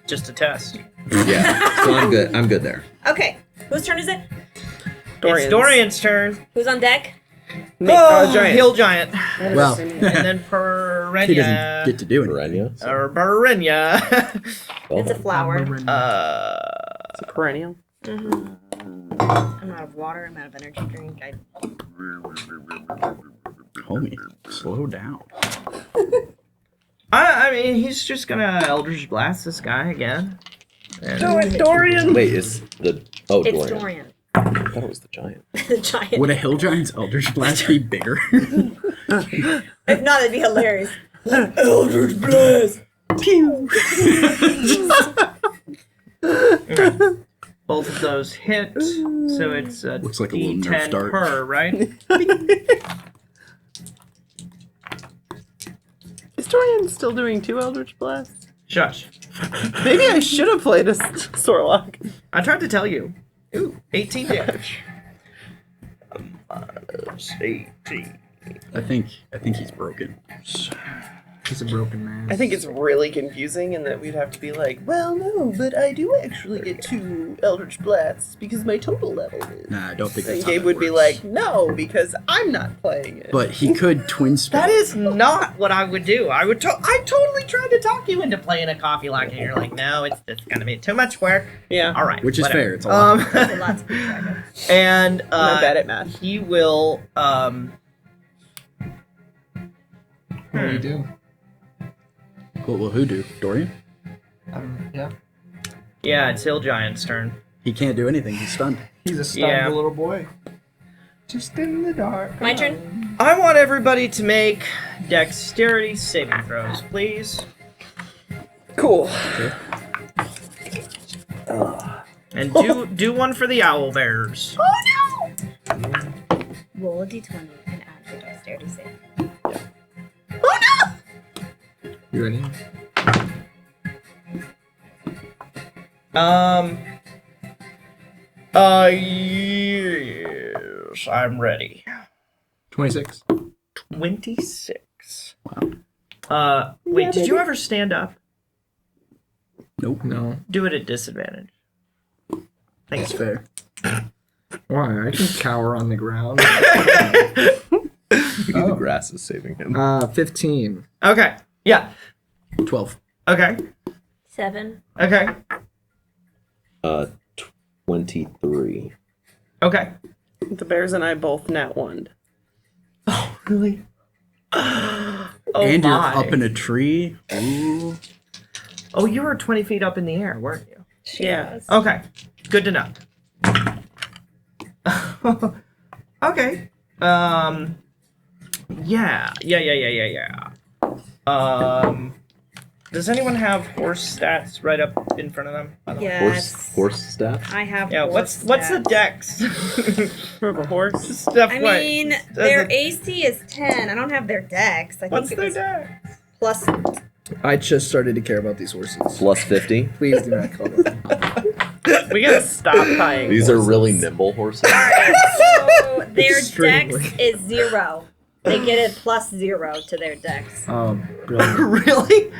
Just a test. Yeah. So I'm good. I'm good there. Okay, whose turn is it? It's Dorian's turn. Who's on deck? Giant. Hill giant. Well, And then for he doesn't Renya. get to do anything. Renya. Or Renya. It's a flower. It's a perennial. I'm out of water, I'm out of energy drink. Homie, slow down. I mean, he's just gonna Eldritch Blast this guy again. And Dorian! Wait, is the It's Dorian? Dorian. I thought it was the giant. The giant. Would a hill giant's Eldritch Blast be bigger? If not, it'd be hilarious. Eldritch Blast. Pew! Both of those hit, so it's a Looks like a little Nerf D10 dart. per, right? Is Dorian still doing 2 Eldritch Blasts? Shush. Maybe I should have played a Sorlock. I tried to tell you. Ooh, 18 damage. Minus 18. I think he's broken. He's a broken man. I think it's really confusing in that we'd have to be like, well, no, but I do actually get 2 Eldritch Blasts because my total level is. Nah, I don't think And that's how Gabe that would be works. like, no, because I'm not playing it. But he could twin spell. That is not what I would do. I totally tried to talk you into playing a coffee lock, and you're like, no, it's gonna be too much work. yeah. All right, Which is whatever. fair. It's a lot. That's a lot to be track of. And I'm not bad at math. he will. What do you do? What will who do? Dorian? Yeah. Yeah, it's Hill Giant's turn. He can't do anything. He's stunned. He's a stunned Yeah. little boy. Just in the dark. My turn? I want everybody to make dexterity saving throws, please. Cool. And do one for the owl bears. Roll a d20 and add your dexterity save. You ready? Yes, I'm ready. 26. 26. Wow. Wait, did you ever stand up? Nope. No. Do it at disadvantage. Thanks. Fair. Why? I can cower on the ground. The grass is saving him. 15. Okay. Yeah. 12. Okay. 7. Okay. 23. Okay. The bears and I both nat 1. Oh, really? Oh, And you're my. up in a tree. Ooh. Oh, you were 20 feet up in the air, weren't you? Yeah. Okay. Good to know. Okay. Yeah. Does anyone have horse stats right up in front of them? By the way? Yes. Horse stats? I have. Yeah. horse What's the stats. dex? For a horse. Stuff. I what? mean, Does their it- AC is 10. I don't have their dex. I What's think their it was dex? plus. I just started to care about these horses. Plus 50. Please do not call them. We gotta stop buying. These are really nimble horses. So their Extremely. dex is 0. They get a plus 0 to their dex. Oh, brilliant. Really?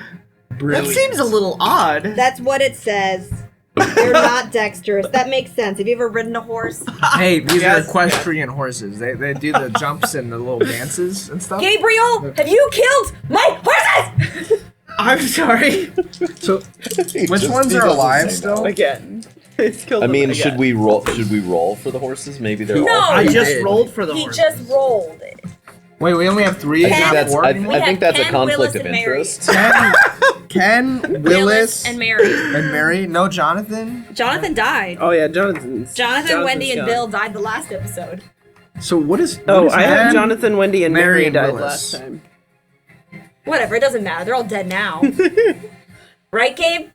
Brilliant. That seems a little odd. That's what it says. They're not dexterous. That makes sense. Have you ever ridden a horse? Hey, these Yes. are equestrian horses. They do the jumps and the little dances and stuff. Gabriel, have you killed my horses? I'm sorry. So, which ones are alive still? Again. It's killed I them mean, again. should we roll? Should we roll for the horses? Maybe they're No. all. I just did. rolled for the He horse. just rolled it. Wait, we only have 3. I think not that's 4 I, anymore? I think that's a Ken, conflict Willis, of and Mary. interest. Ken, Willis, and Mary. and Mary. No, Jonathan. Jonathan died. Oh yeah, Jonathan, Wendy, and gone. Bill died the last episode. So what is? Oh, what is I have Ken, Jonathan, Wendy, and Mary, Mary and died Willis. last time. Whatever, it doesn't matter. They're all dead now. Right, Gabe?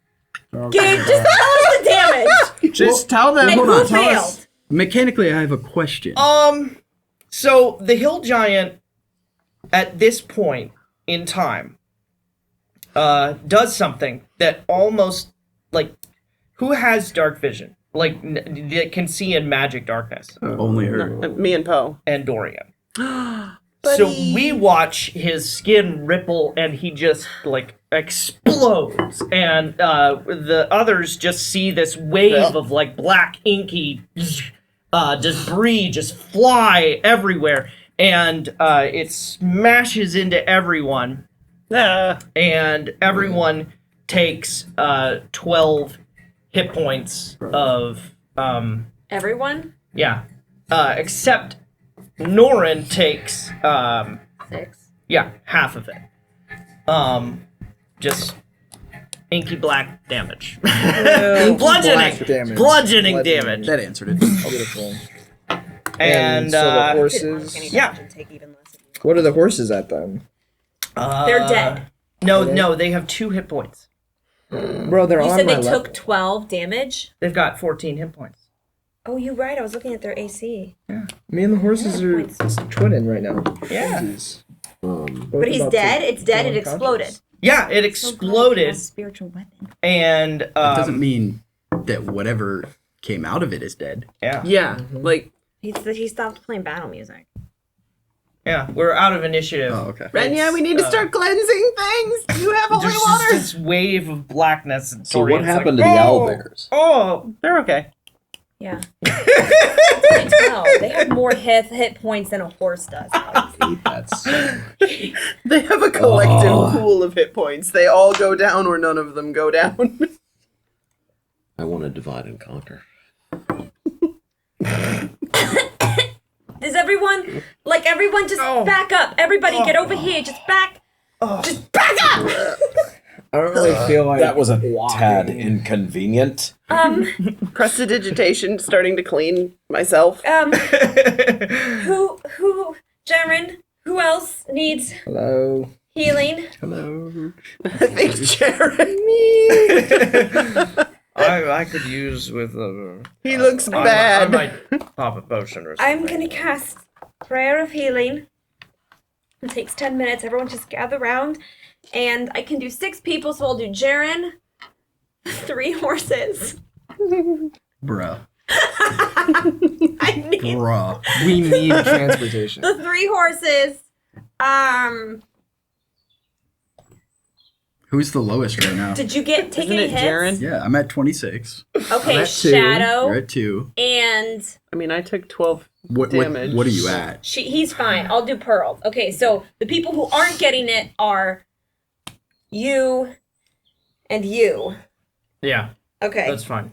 Gabe, just tell us the damage. Just tell them. And Hold who on. Tell failed? us. Mechanically, I have a question. So the hill giant, at this point in time, does something that almost, like, who has dark vision? Like, that can see in magic darkness? Only her. Me and Poe. And Dorian. So we watch his skin ripple and he just, like, explodes. And the others just see this wave of, like, black, inky debris just fly everywhere. And it smashes into everyone. And everyone takes 12 hit points of... Everyone? Yeah. Except Norren takes 6. yeah, half of it. Just inky black damage. Black Bludgeoning damage. Bludgeoning damage. That answered it. Beautiful. And so the Can horses. you yeah. imagine take even less? What are the horses at then? They're dead. No, they have 2 hit points. Bro, they're You on said my they level. took 12 damage? They've got 14 hit points. Oh, you're right. I was looking at their AC. Me and the horses are twinning right now. Yeah. Jeez. But he's dead? It's dead. It exploded. Yeah, it A exploded, spiritual weapon. and That doesn't mean that whatever came out of it is dead. yeah, Yeah, like He stopped playing battle music. yeah, we're out of initiative. Oh, okay. Renya, we need to start cleansing things. You have holy There's just water. this wave of blackness. And So what Dorian's happened like, to the "Oh, owlbears? Oh, They're okay. Yeah. They 12. They have more hit points than a horse does. That's They have a collective pool of hit points. They all go down or none of them go down. I want to divide and conquer. Does everyone just back up? Everybody get over here. Just back. Just back up. I don't really feel like That was a tad inconvenient. Prestidigitation, starting to clean myself. Who, Jaren, who else needs Hello. healing? Hello. I think Jaren. I could use with He looks I bad. might pop a potion or something. I'm gonna cast Prayer of Healing. It takes 10 minutes. Everyone just gather around. And I can do 6 people, so I'll do Jaren, 3 horses. Bruh. I need Bruh. We need transportation. the 3 horses. Who's the lowest right now? Did you take Isn't any it hits? Jaren? Yeah, I'm at 26. Okay, I'm at 2. Shadow You're at 2. and I mean, I took 12 What damage. are you at? he's fine. I'll do Pearl. Okay, so the people who aren't getting it are you and you. Yeah, Okay. that's fine.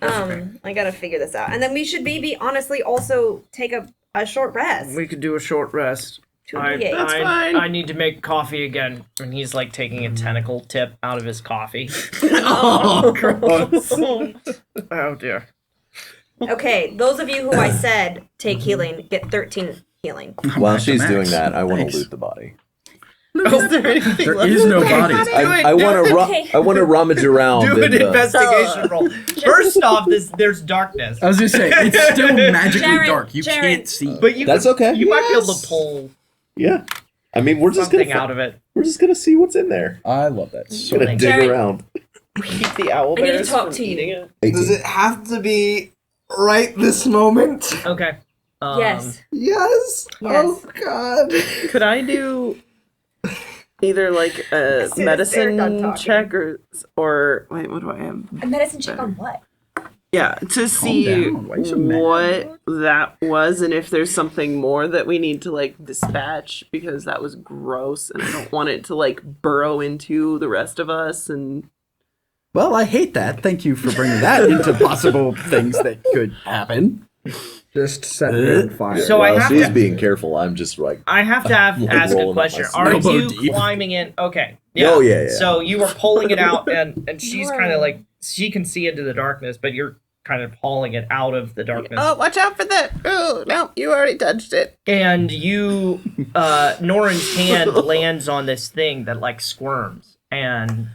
I gotta figure this out. And then we should maybe honestly also take a short rest. We could do a short rest. I, 2d8. That's I, fine. I need to make coffee again. And he's like taking a tentacle tip out of his coffee. Oh, Oh dear. Okay, those of you who I said take healing get 13 healing. While Back to she's max. doing that, I want Nice. to loot the body. Is there anything There left? is no bodies. I want to Okay. I want to rummage around. Do an in the- investigation roll. First off, there's darkness. I was gonna say, it's still magically Jaren, dark. You Jaren. can't see. But you That's could- okay. You might be able Yes. to pull Yeah. I mean, we're just something gonna out of it. we're just gonna see what's in there. I love that so Gonna much. dig Jaren. around. Keep the owl I need to bears talk from to you. eating it. 18. Does it have to be right this moment? Okay. Yes. Yes. Yes. Oh God. Could I do either like a soon as they're done medicine talking. check or wait, what do I have? A medicine check on what? Yeah, to see down. Why are you so mad? what that was and if there's something more that we need to like dispatch because that was gross and I don't want it to like burrow into the rest of us and Well, I hate that. Thank you for bringing that into possible things that could happen. Just set me on fire. So I have she's to- being careful. I'm just like. I have to Like ask a rolling up my question. sleeve. Are Elbow you deep. climbing in? Okay. Oh, yeah. So you are pulling it out, and she's kind of Norren. like, she can see into the darkness, but you're kind of hauling it out of the darkness. Oh, watch out for that. Oh, no, you already touched it. And you, Norren's hand lands on this thing that like squirms, and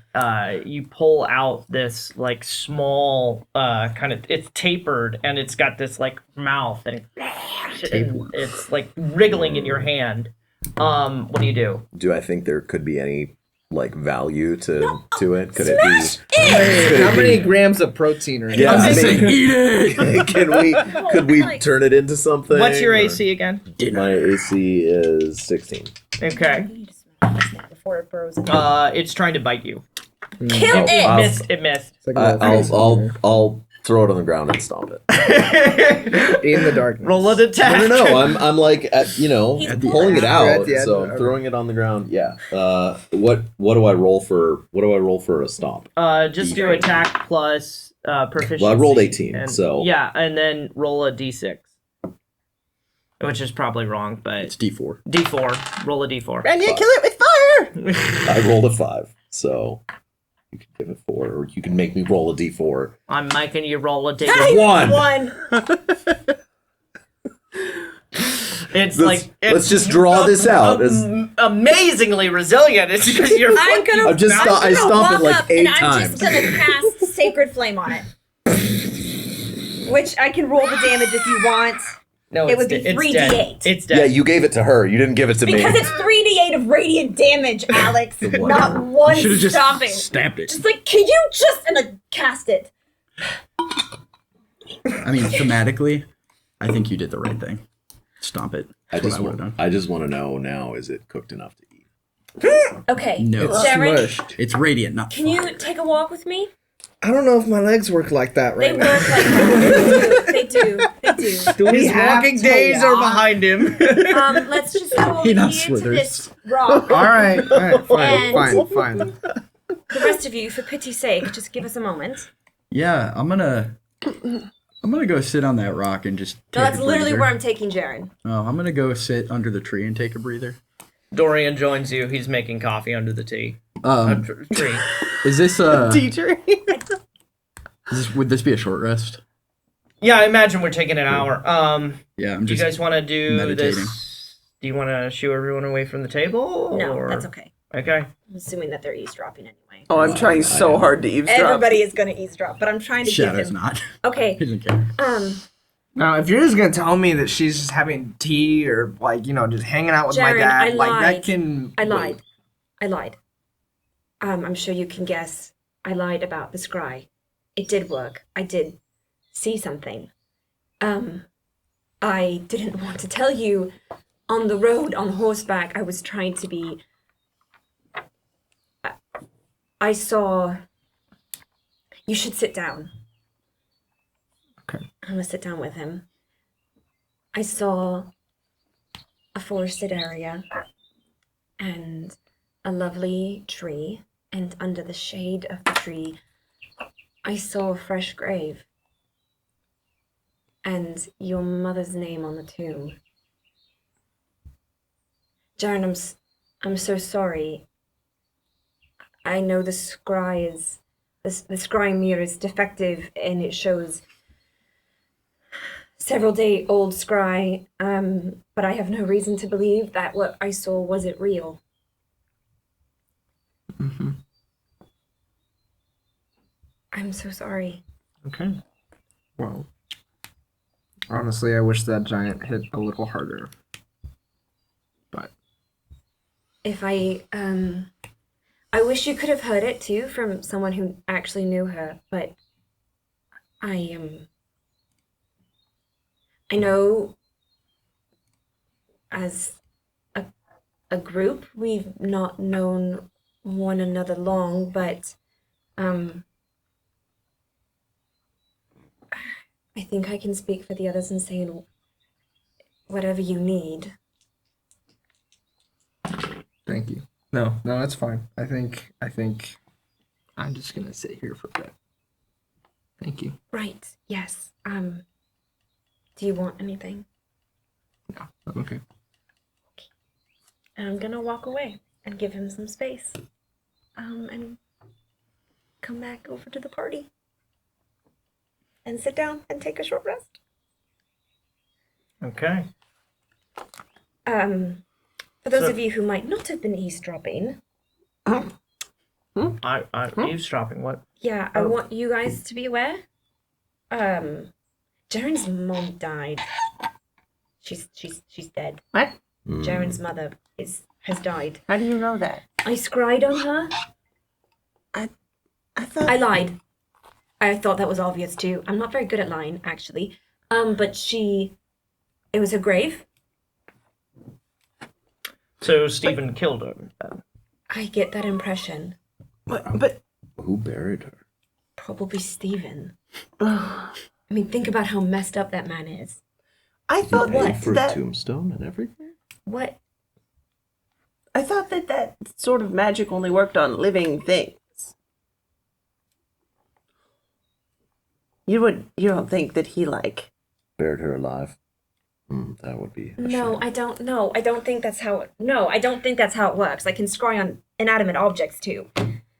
you pull out this like small kind of, it's tapered, and it's got this like mouth, and it's like wriggling in your hand. What do you do? Do I think there could be any like value to it? Could Smash it it! be? How many grams of protein are in Yeah, it? I I'm saying, mean, eat it. could we turn it into something? What's your or- AC again? My AC is 16. Okay. You need to smash this now before it burrows in. It's trying to bite you. Kill Oh, it! wow. It missed. It's like a little I'll face I'll throw it on the ground and stomp it. in the darkness. Roll an attack. No, I'm like He's pulling it You're out, at the end, so okay. I'm throwing it on the ground. Yeah. What do I roll for a stomp? Just do attack plus proficiency. Well, I rolled 18, and- so- yeah, and then roll a d6, which is probably wrong, but It's D4. d4. Roll a d4. Renya, kill it with fire. I rolled a 5, so you can give it 4, or you can make me roll a d4. I'm making you roll a d. One. One. It's Let's just draw this out. amazingly resilient. It's just you're. I'm gonna. I've just I'm sto- I gonna stomp it walk like up 8 and I'm times. just gonna cast Sacred Flame on it. Which I can roll the damage if you want. No, It it's would be it's 3d8. dead. It's dead. Yeah, you gave it to her. You didn't give it to me. Because it's 3d8 of radiant damage, Alex. Not one Should have just stopping. stamped it. Just like, can you just and then cast it? I mean, thematically, I think you did the right thing. Stomp it. I That's just what I would want. have done. I just want to know now. Is it cooked enough to eat? Okay. No. It's Jaren, smushed. It's radiant, not can you take a walk with me? I don't know if my legs work like that They right work now. like that. They do. They do. Do we His have walking to days are walk? behind him. Let's just go He here not to swithers. this rock. All right, And- fine. The rest of you, for pity's sake, just give us a moment. Yeah, I'm gonna go sit on that rock and just. No, take that's a literally breather. where I'm taking Jaren. Oh, I'm gonna go sit under the tree and take a breather. Dorian joins you. He's making coffee under the tree. Tree. Is this Teacher. would this be a short rest? Yeah, I imagine we're taking an hour. Yeah, I'm Do you just. guys want to do meditating. this? Do you want to shoo everyone away from the table? No, or- that's okay. Okay. I'm assuming that they're eavesdropping anyway. Oh, I'm trying so hard to eavesdrop. Everybody is gonna eavesdrop, but I'm trying to Shadow's give him. not. Okay. He doesn't care. Now, if you're just gonna tell me that she's just having tea or like just hanging out with my Jaren, dad, I like lied. that can. I lied. I lied. I'm sure you can guess. I lied about the scry. It did work. I did see something. I didn't want to tell you on the road on horseback. I was trying to be. I saw. You should sit down. Okay. I'm gonna sit down with him. I saw a forested area and a lovely tree, and under the shade of the tree, I saw a fresh grave and your mother's name on the tomb. Jaren, I'm so sorry. I know the scry is the scry mirror is defective and it shows several day old scry, but I have no reason to believe that what I saw wasn't real. Mm-hmm. I'm so sorry. Okay. Well, honestly, I wish that giant hit a little harder. But If I wish you could have heard it too from someone who actually knew her, but I know as a group we've not known one another long, but I think I can speak for the others in saying whatever you need. thank you. No, that's fine. I think I'm just gonna sit here for a bit. Thank you. Right, yes. Do Do you want anything? Okay. And I'm gonna walk away and give him some space. And come back over to the party. And sit down and take a short rest. Okay. For those of you who might not have been eavesdropping, Eavesdropping, what? yeah, I want you guys to be aware. Jaren's mom died. She's dead. What? Jaren's mother has died. How do you know that? I scried on her. I thought I lied. I thought that was obvious too. I'm not very good at lying, actually. But it was her grave. So Stephen killed her. I get that impression. But Who buried her? Probably Stephen. I mean, think about how messed up that man is. I thought Paid for a that tombstone and everything? What? I thought that sort of magic only worked on living things. You don't think that he Buried her alive? That would be a No, shame. I don't know. I don't think that's how it... No, I don't think that's how it works. I can scry on inanimate objects, too.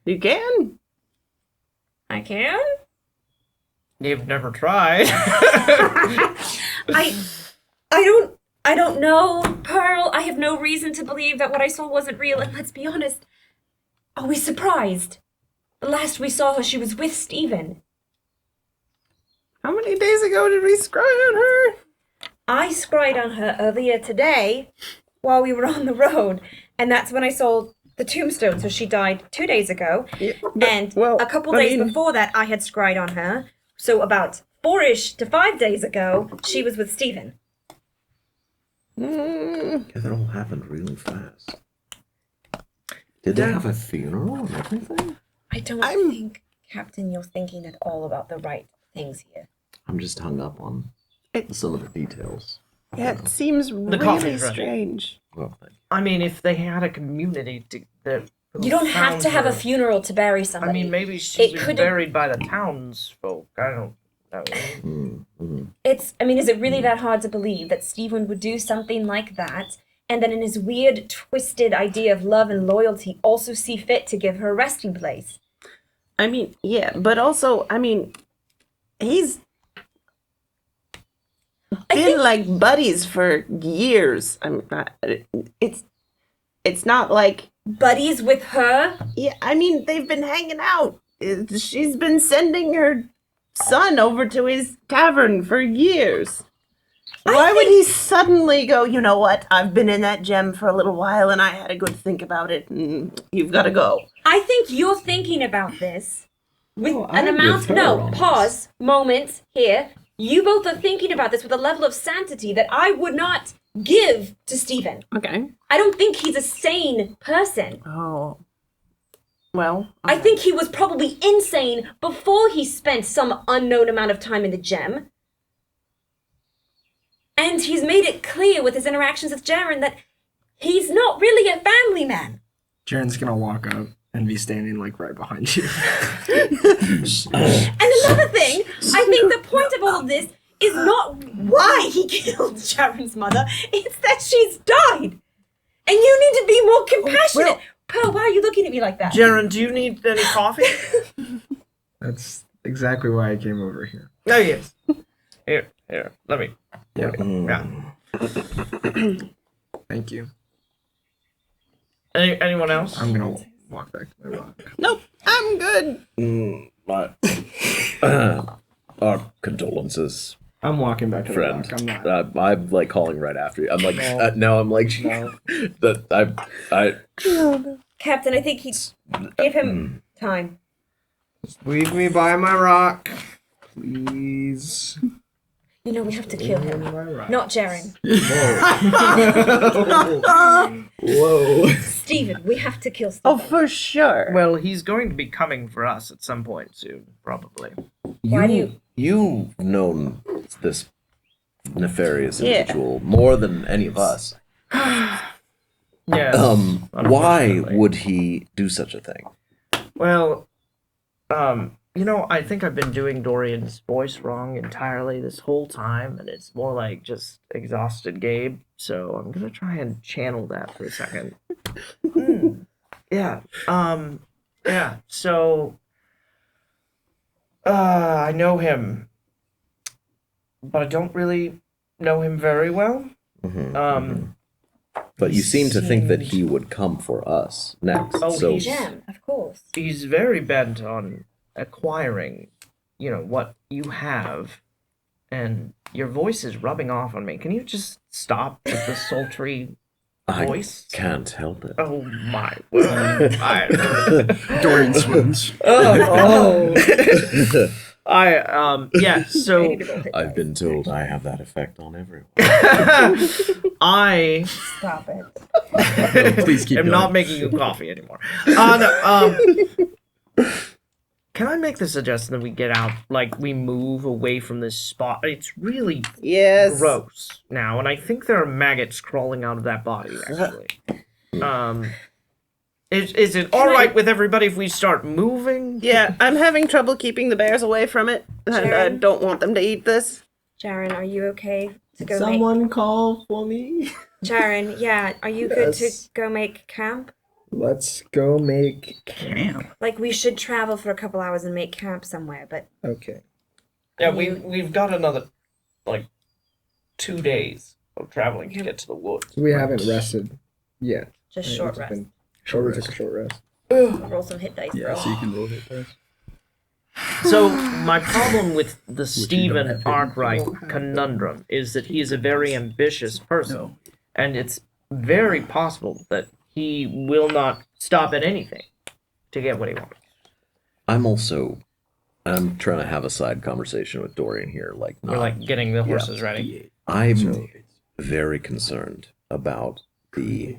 You can? I can? You've never tried. I don't know, Pearl. I have no reason to believe that what I saw wasn't real, and let's be honest. Are we surprised? The last we saw her, she was with Stephen. How many days ago did we scry on her? I scried on her earlier today while we were on the road, and that's when I saw the tombstone. So she died 2 days ago, and a couple days before that, I had scried on her. So about 4-ish to 5 days ago, she was with Stephen. Yeah, that all happened really fast. Did they have a funeral and everything? I don't think, Captain, you're thinking at all about the right things here. I'm just hung up on some of the details. Yeah, it seems really coffee's ready. strange. Well, thank you. I mean, if they had a community that You don't have found to have a her- funeral to bury I somebody. mean, maybe she's It been could've- buried by the townsfolk. I don't know. I mean, is it really that hard to believe that Stephen would do something like that, and then in his weird, twisted idea of love and loyalty, also see fit to give her a resting place? I mean, yeah, but also, I mean, he's been like buddies for years. I'm not. It's not like Buddies with her? yeah. I mean, they've been hanging out. She's been sending her son over to his tavern for years. Why would he suddenly go, you know what, I've been in that gem for a little while and I had a good think about it and you've got to go. I think you're thinking about this with an I'm amount. with her No, on this. pause. Moment here. You both are thinking about this with a level of sanity that I would not give to Stephen. Okay. I don't think he's a sane person. Oh. Well. I think he was probably insane before he spent some unknown amount of time in the gem. And he's made it clear with his interactions with Jaren that he's not really a family man. Jaren's gonna walk up and be standing like right behind you. And another thing, I think the point of all of this is not why he killed Jaren's mother, it's that she's died. And you need to be more compassionate. Pearl, why are you looking at me like that? Jaren, do you need any coffee? That's exactly why I came over here. Oh, yes. Here, let me. Yeah. Yeah. Thank you. Anyone else? I'm gonna walk back to my rock. Nope, I'm good. Our condolences, I'm walking back to friend. the rock. I'm not. I'm like calling right after you. I'm like, no, I'm like, that I. Captain, I think he give him time. Leave me by my rock, please. You know, we have to kill him. My rock. Not Jaren. Whoa. Stephen, we have to kill Oh, Stephen. for sure. Well, he's going to be coming for us at some point soon, probably. Why do you... You've known this nefarious Yeah. individual more than any of us. Yes. Why unfortunately. would he do such a thing? Well, I think I've been doing Dorian's voice wrong entirely this whole time, and it's more like just exhausted Gabe. So I'm gonna try and channel that for a second. Yeah. Yeah. So, I know him, but I don't really know him very well. But you seem to think that seemed- he would come for us next. Oh, so he's- Yeah, of course. He's very bent on acquiring, what you have, and your voice is rubbing off on me. Can you just stop with the sultry I voice? can't help it. Oh my word! Dorian swims. Yeah. So I've been told I have that effect on everyone. I Stop it. No, please keep am going. not making you coffee anymore. Can I make the suggestion that we get out, like we move away from this spot? It's really Yes. gross now, and I think there are maggots crawling out of that body. Actually, is it all right with everybody if we start moving? Yeah, I'm having trouble keeping the bears away from it, and I Jaren? don't want them to eat this. Jaren, are you okay to go Someone call for me. make... Jaren, yeah, are you good to Yes. go make camp? Let's go make Damn. Like, we should travel for a couple hours and make camp somewhere, but... Okay. Yeah, we've got another 2 days of traveling to get to the woods. We haven't rested yet. Just Right, short it's rest. been- we took a short rest. Roll some hit dice, Yeah, bro. so you can roll it first. So my problem with the you don't Stephen have to Arkwright conundrum is that he is a very ambitious person, No. and it's very possible that he will not stop at anything to get what he wants. I'm trying to have a side conversation with Dorian here. Like, We're like getting the horses ready. D8. I'm very concerned about the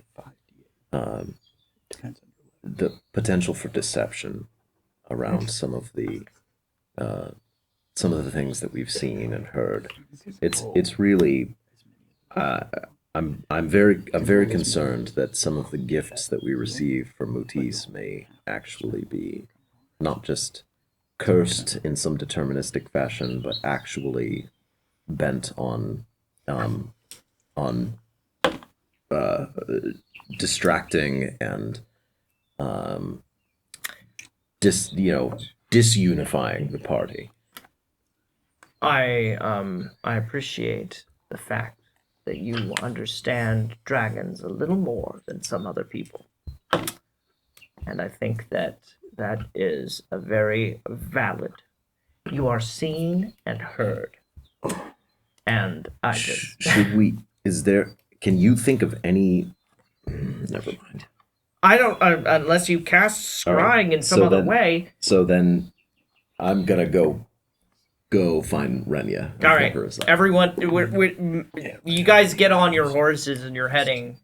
Depends on the potential for deception around some of the things that we've seen and heard. It's really I'm very concerned that some of the gifts that we receive from Mutis may actually be not just cursed in some deterministic fashion, but actually bent on distracting and disunifying the party. I appreciate the fact that you understand dragons a little more than some other people. And I think that is a very valid. You are seen and heard. And I just Should we? Can you think of any? Never mind. I don't unless you cast scrying in some so other then- way. So then, I'm gonna go find Renya. and All pick right, her aside. everyone, you guys get on your horses and you're heading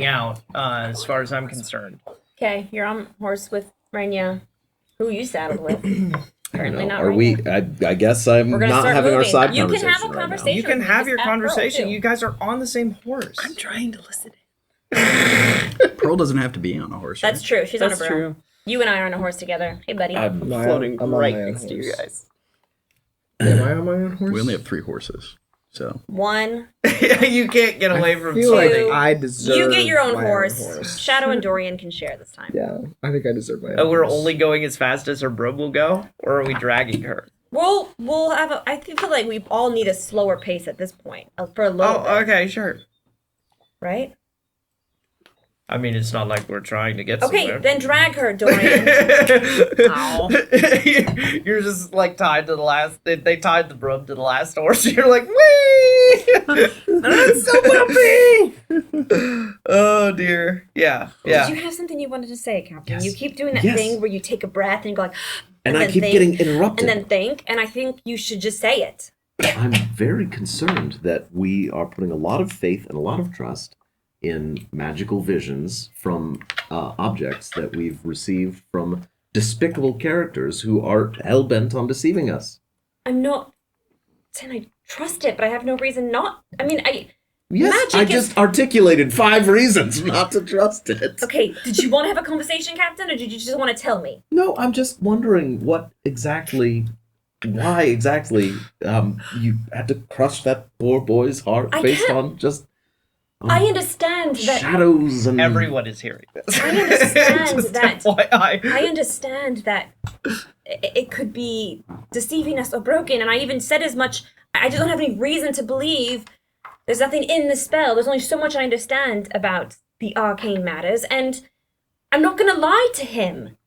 out. As far as I'm concerned. Okay, you're on horse with Renya, who you saddled with. Apparently not Are we? I guess I'm We're gonna not start having our moving. side You can conversation have a right now. conversation. You can have your Just add Pearl, conversation. too. You guys are on the same horse. I'm trying to listen. Pearl doesn't have to be on a horse. That's true. She's on a That's broom. true. You and I are on a horse together. Hey, buddy. I'm Floating I'm on right my own next to you horse. guys. Am I on my own horse? We only have 3 horses, so One. You can't get away from I feel like something. I deserve. You get your own my horse. Shadow and Dorian can share this time. Yeah, I think I deserve my own Oh, we're horse. only going as fast as her broom will go, or are we dragging her? We'll have a. I feel like we all need a slower pace at this point for a little Oh, bit, okay, sure. right? I mean, it's not like we're trying to get Okay, somewhere. then drag her, Dorian. Ow. You're just like tied to the last. They tied the broom to the last horse. You're like, wee! That's so bumpy. Oh dear. Yeah. Yeah. Did you have something you wanted to say, Captain? Yes. You keep doing that Yes. thing where you take a breath and you go like, and I then keep think, getting interrupted. and then think, and I think you should just say it. I'm very concerned that we are putting a lot of faith and a lot of trust in magical visions from objects that we've received from despicable characters who are hell-bent on deceiving us. I'm not saying I trust it, but I have no reason not. I mean, Yes, Magic I is- just articulated 5 reasons not to trust it. Okay, did you want to have a conversation, Captain, or did you just want to tell me? No, I'm just wondering why exactly you had to crush that poor boy's heart I based can't- on just I understand that. shadows and Everyone is hearing this. I understand Just that. FYI. I understand that it could be deceiving us or broken, and I even said as much. I just don't have any reason to believe there's nothing in the spell. There's only so much I understand about the arcane matters, and I'm not gonna lie to him.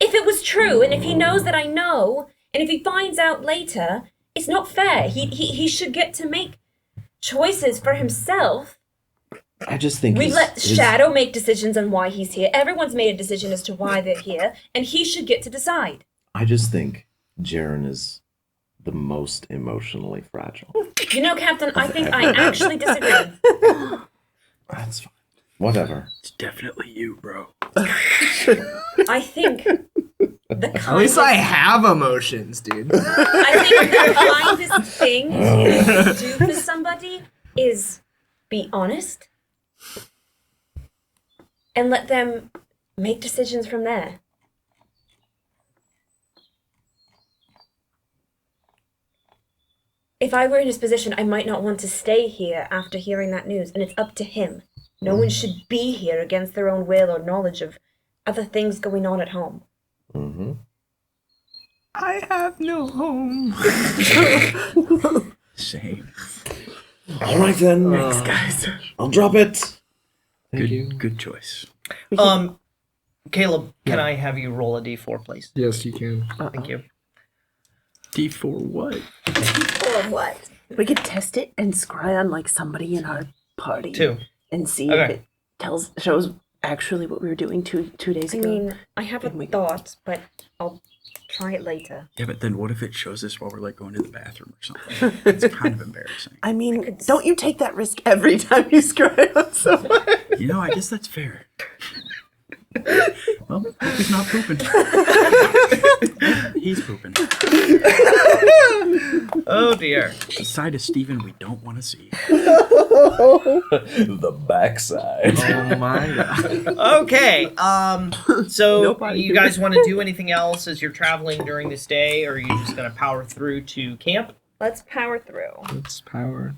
If it was true, and if he knows that I know, and if he finds out later, it's not fair. He should get to make choices for himself. I just think We've his- let his- Shadow make decisions on why he's here. Everyone's made a decision as to why they're here, and he should get to decide. I just think Jaren is the most emotionally fragile. You know, Captain, I think I actually disagree. That's fine. Whatever. It's definitely you, bro. I think the At least I kindest, have emotions, dude. I think the kindest thing to do for somebody is be honest and let them make decisions from there. If I were in his position, I might not want to stay here after hearing that news, and it's up to him. No one should be here against their own will or knowledge of other things going on at home. Mm-hmm. I have no home. Same. All right then. Thanks, guys. I'll drop it. Good choice. Caleb, can I have you roll a d4, please? Yes, you can. Thank you. D4 what? Or what? We could test it and scry on like somebody in our party 2. and see Okay. if it shows actually what we were doing two days I ago. mean, I have a thought, but I'll try it later. Yeah, but then what if it shows us while we're like going to the bathroom or something? It's kind of embarrassing. I mean, don't you take that risk every time you scry on someone? You know, I guess that's fair. Well, hope he's not pooping. He's pooping. Oh dear. The side of Steven we don't want to see. The backside. Oh my god. Okay. So Nobody. you guys want to do anything else as you're traveling during this day, or are you just gonna power through to camp? Let's power through. It's power.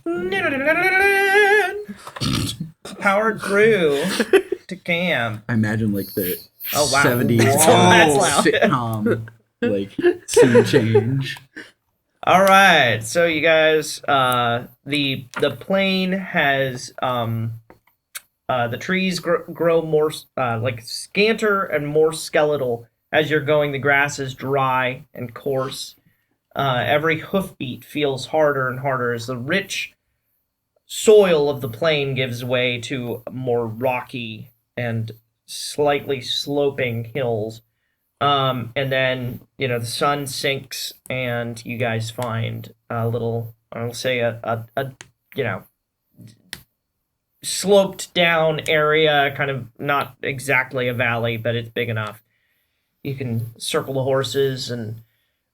Powered through to camp. I imagine like the Oh, wow. 70s That's loud. sitcom like scene change. All right, so you guys, the plane has the trees grow more like scanter and more skeletal as you're going. The grass is dry and coarse. Every hoofbeat feels harder and harder as the rich soil of the plain gives way to more rocky and slightly sloping hills. And then, the sun sinks and you guys find a little, I'll say a sloped down area, kind of not exactly a valley, but it's big enough. You can circle the horses and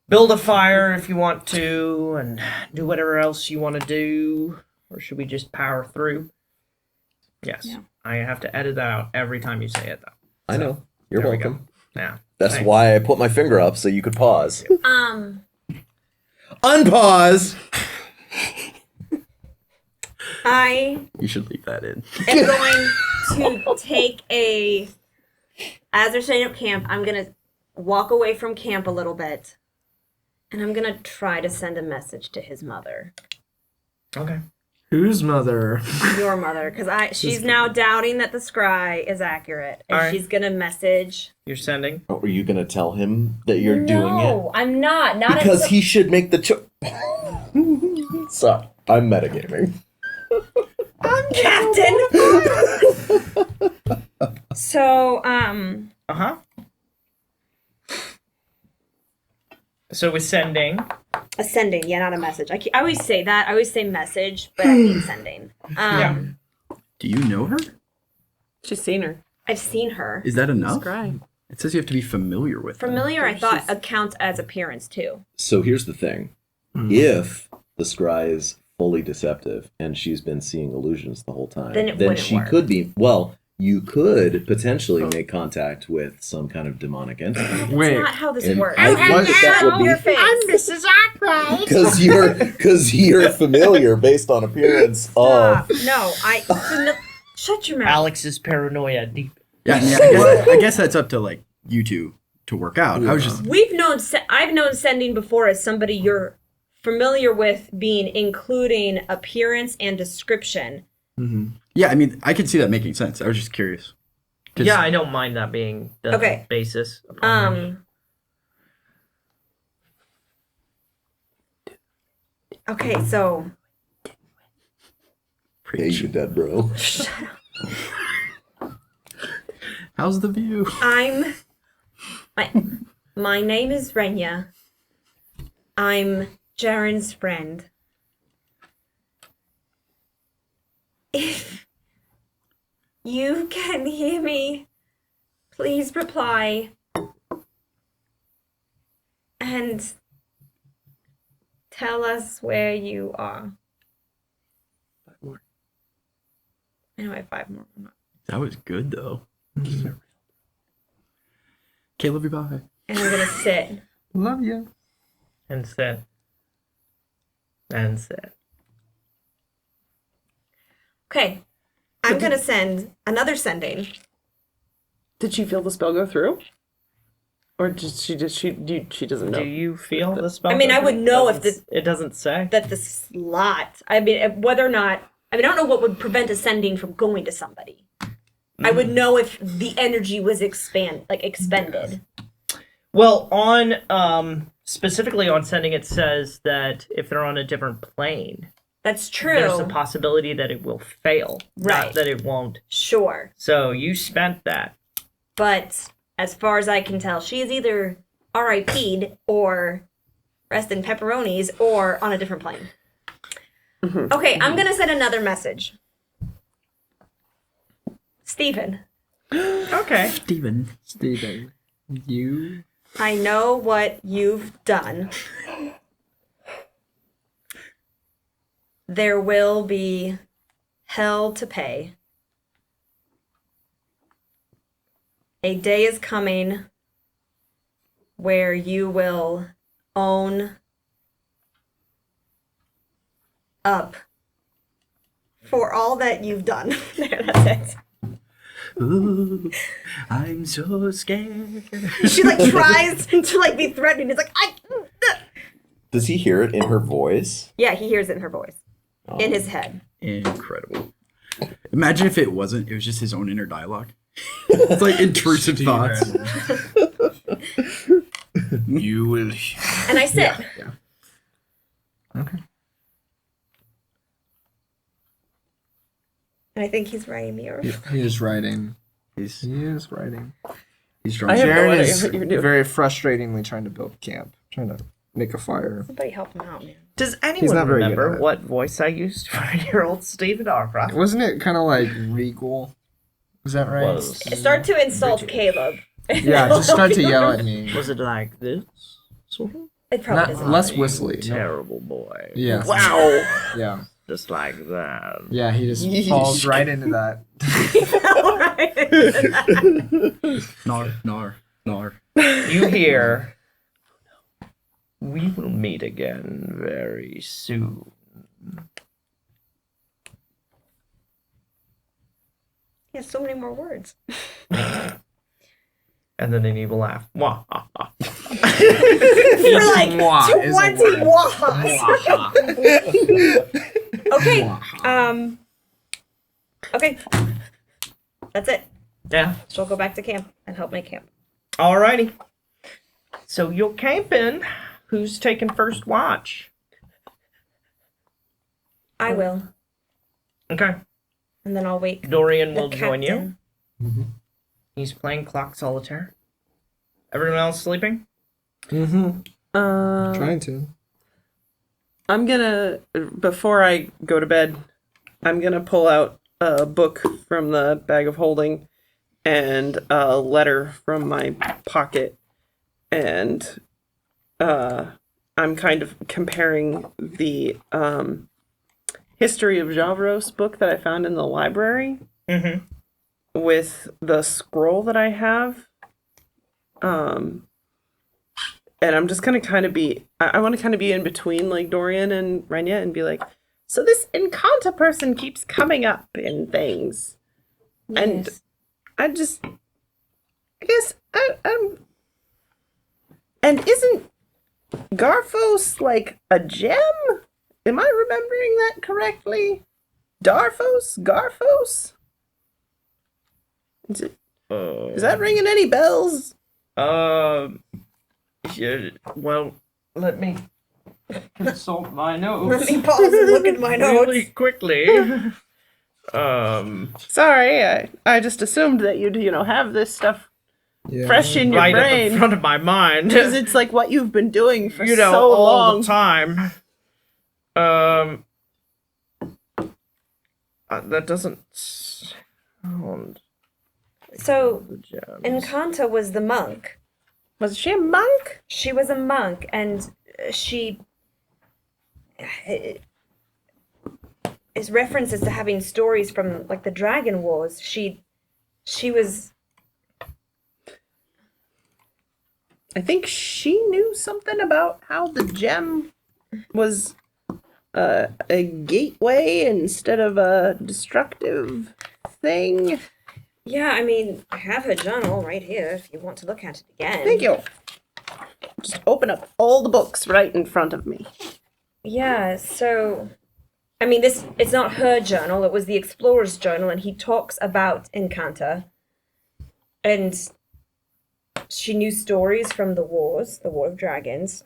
build a fire if you want to and do whatever else you want to do. Or should we just power through? Yes. Yeah. I have to edit that out every time you say it, though. I know. You're There we go. welcome. Yeah. That's Thanks. why I put my finger up so you could pause. Unpause. I You should leave that in. am going to take as they're setting up camp, I'm going to walk away from camp a little bit. And I'm going to try to send a message to his mother. Okay. Whose mother? Your mother, because she's now doubting that the scry is accurate. And Alright. she's going to message. You're sending? Oh, are you gonna tell him that you're doing it? No, I'm not. Not Because until- he should make the choice. Sorry, I'm metagaming. Captain! So, Uh-huh. So we're sending. a sending, yeah, not a message. I always say that. I always say message, but I mean sending. Yeah. Do you know her? She's seen her. I've seen her. Is that enough? Scry. It says you have to be familiar with her. Familiar, I thought, counts as appearance, too. So here's the thing. If the scry is fully deceptive and she's been seeing illusions the whole time, Then it wouldn't she work. could be. Well, you could potentially make contact with some kind of demonic entity. That's Wait, not how this and works. I think that would be Your face. Mrs. Arkwright. because you're familiar based on appearance Stop. of. No, shut your mouth. Alex's paranoia deep. Yeah, I, mean, I guess that's up to like you two to work out. I was just I've known sending before as somebody you're familiar with being including appearance and description. yeah. I mean, I can see that making sense. I was just curious. 'Cause- Yeah, I don't mind that being the Okay. basis. upon Okay, so Hey, you dead bro. How's the view? my name is Renya. I'm Jaren's friend. If you can hear me, please reply. And tell us where you are. 5 more. I know I have 5 more. That was good though. Okay, love you. Bye. And I'm gonna sit. Love you. and sit. And sit. Okay. I'm gonna send another sending. Did she feel the spell go through? Or she doesn't know? Do you feel the spell? I mean, I would know if it doesn't say. that the slot. I mean, whether or not. I mean, I don't know what would prevent a sending from going to somebody. I would know if the energy was expended. Well, on specifically on sending, it says that if they're on a different plane, That's true. there's a possibility that it will fail, Right. not that it won't. Sure. So you spent that. But as far as I can tell, she is either RIP'd or rest in pepperonis or on a different plane. Okay, I'm going to send another message. Stephen, Okay. Steven. Steven, you. I know what you've done. There will be hell to pay. A day is coming where you will own up for all that you've done. There, that's it. Ooh, I'm so scared. She tries to be threatening. It's Does he hear it in her voice? yeah, he hears it in her voice, in his head. Incredible. Imagine if it wasn't. It was just his own inner dialogue. It's like intrusive thoughts. You will. And I sit. Yeah. Okay. And I think he's writing me a He is writing. He's He is writing. drunk. I have no Jaren idea is what you're doing. very frustratingly trying to build camp, trying to make a fire. Somebody help him out, man. Does He's anyone not very good remember at it. what voice I used for your old Stephen Arkwright? Wasn't it kind of like regal? Is that right? Was. Start to insult Caleb. Yeah, just start to yell at me. Was it like this? Sort of? It probably Not isn't. less whistly. Terrible boy. Yeah. Wow. Yeah. Just like that. Yeah, he just falls right into that. Nar. You hear, we will meet again very soon. He has so many more words. And then an evil laugh. Wah, ha, ha. For like Mwah is a 20 word. wahs. Okay. Okay. That's it. Yeah. She'll go back to camp and help make camp. Alrighty. So you're camping. Who's taking first watch? I will. Okay. And then I'll wake Dorian the will join you. captain. He's playing clock solitaire. Everyone else sleeping? Mm-hmm. Uh, Trying to. I'm gonna, before I go to bed, I'm gonna pull out a book from the bag of holding and a letter from my pocket, and I'm kind of comparing the History of Javros book that I found in the library Mm-hmm. with the scroll that I have. And I'm just gonna kind of be, I want to kind of be in between like Dorian and Renya and be like, so this Encanto person keeps coming up in things. And Yes. I guess I'm, and isn't Garfos like a gem? Am I remembering that correctly? Garfos? Is that ringing any bells? Yeah, well, let me consult my notes Let me pause and look at my really notes. quickly. Sorry, I just assumed that you'd, have this stuff fresh in your Right at brain. the front of my mind. Because it's like what you've been doing for so all long. the time. That doesn't sound So, the gems. Encanto was the monk. Was she a monk? She was a monk, and she is references to having stories from like the Dragon Wars. She was. I think she knew something about how the gem was a gateway instead of a destructive thing. Yeah, I mean, I have her journal right here if you want to look at it again. Thank you. Just open up all the books right in front of me. Yeah, so I mean it's not her journal, it was the Explorer's journal, and he talks about Encanto. And she knew stories from the wars, the War of Dragons.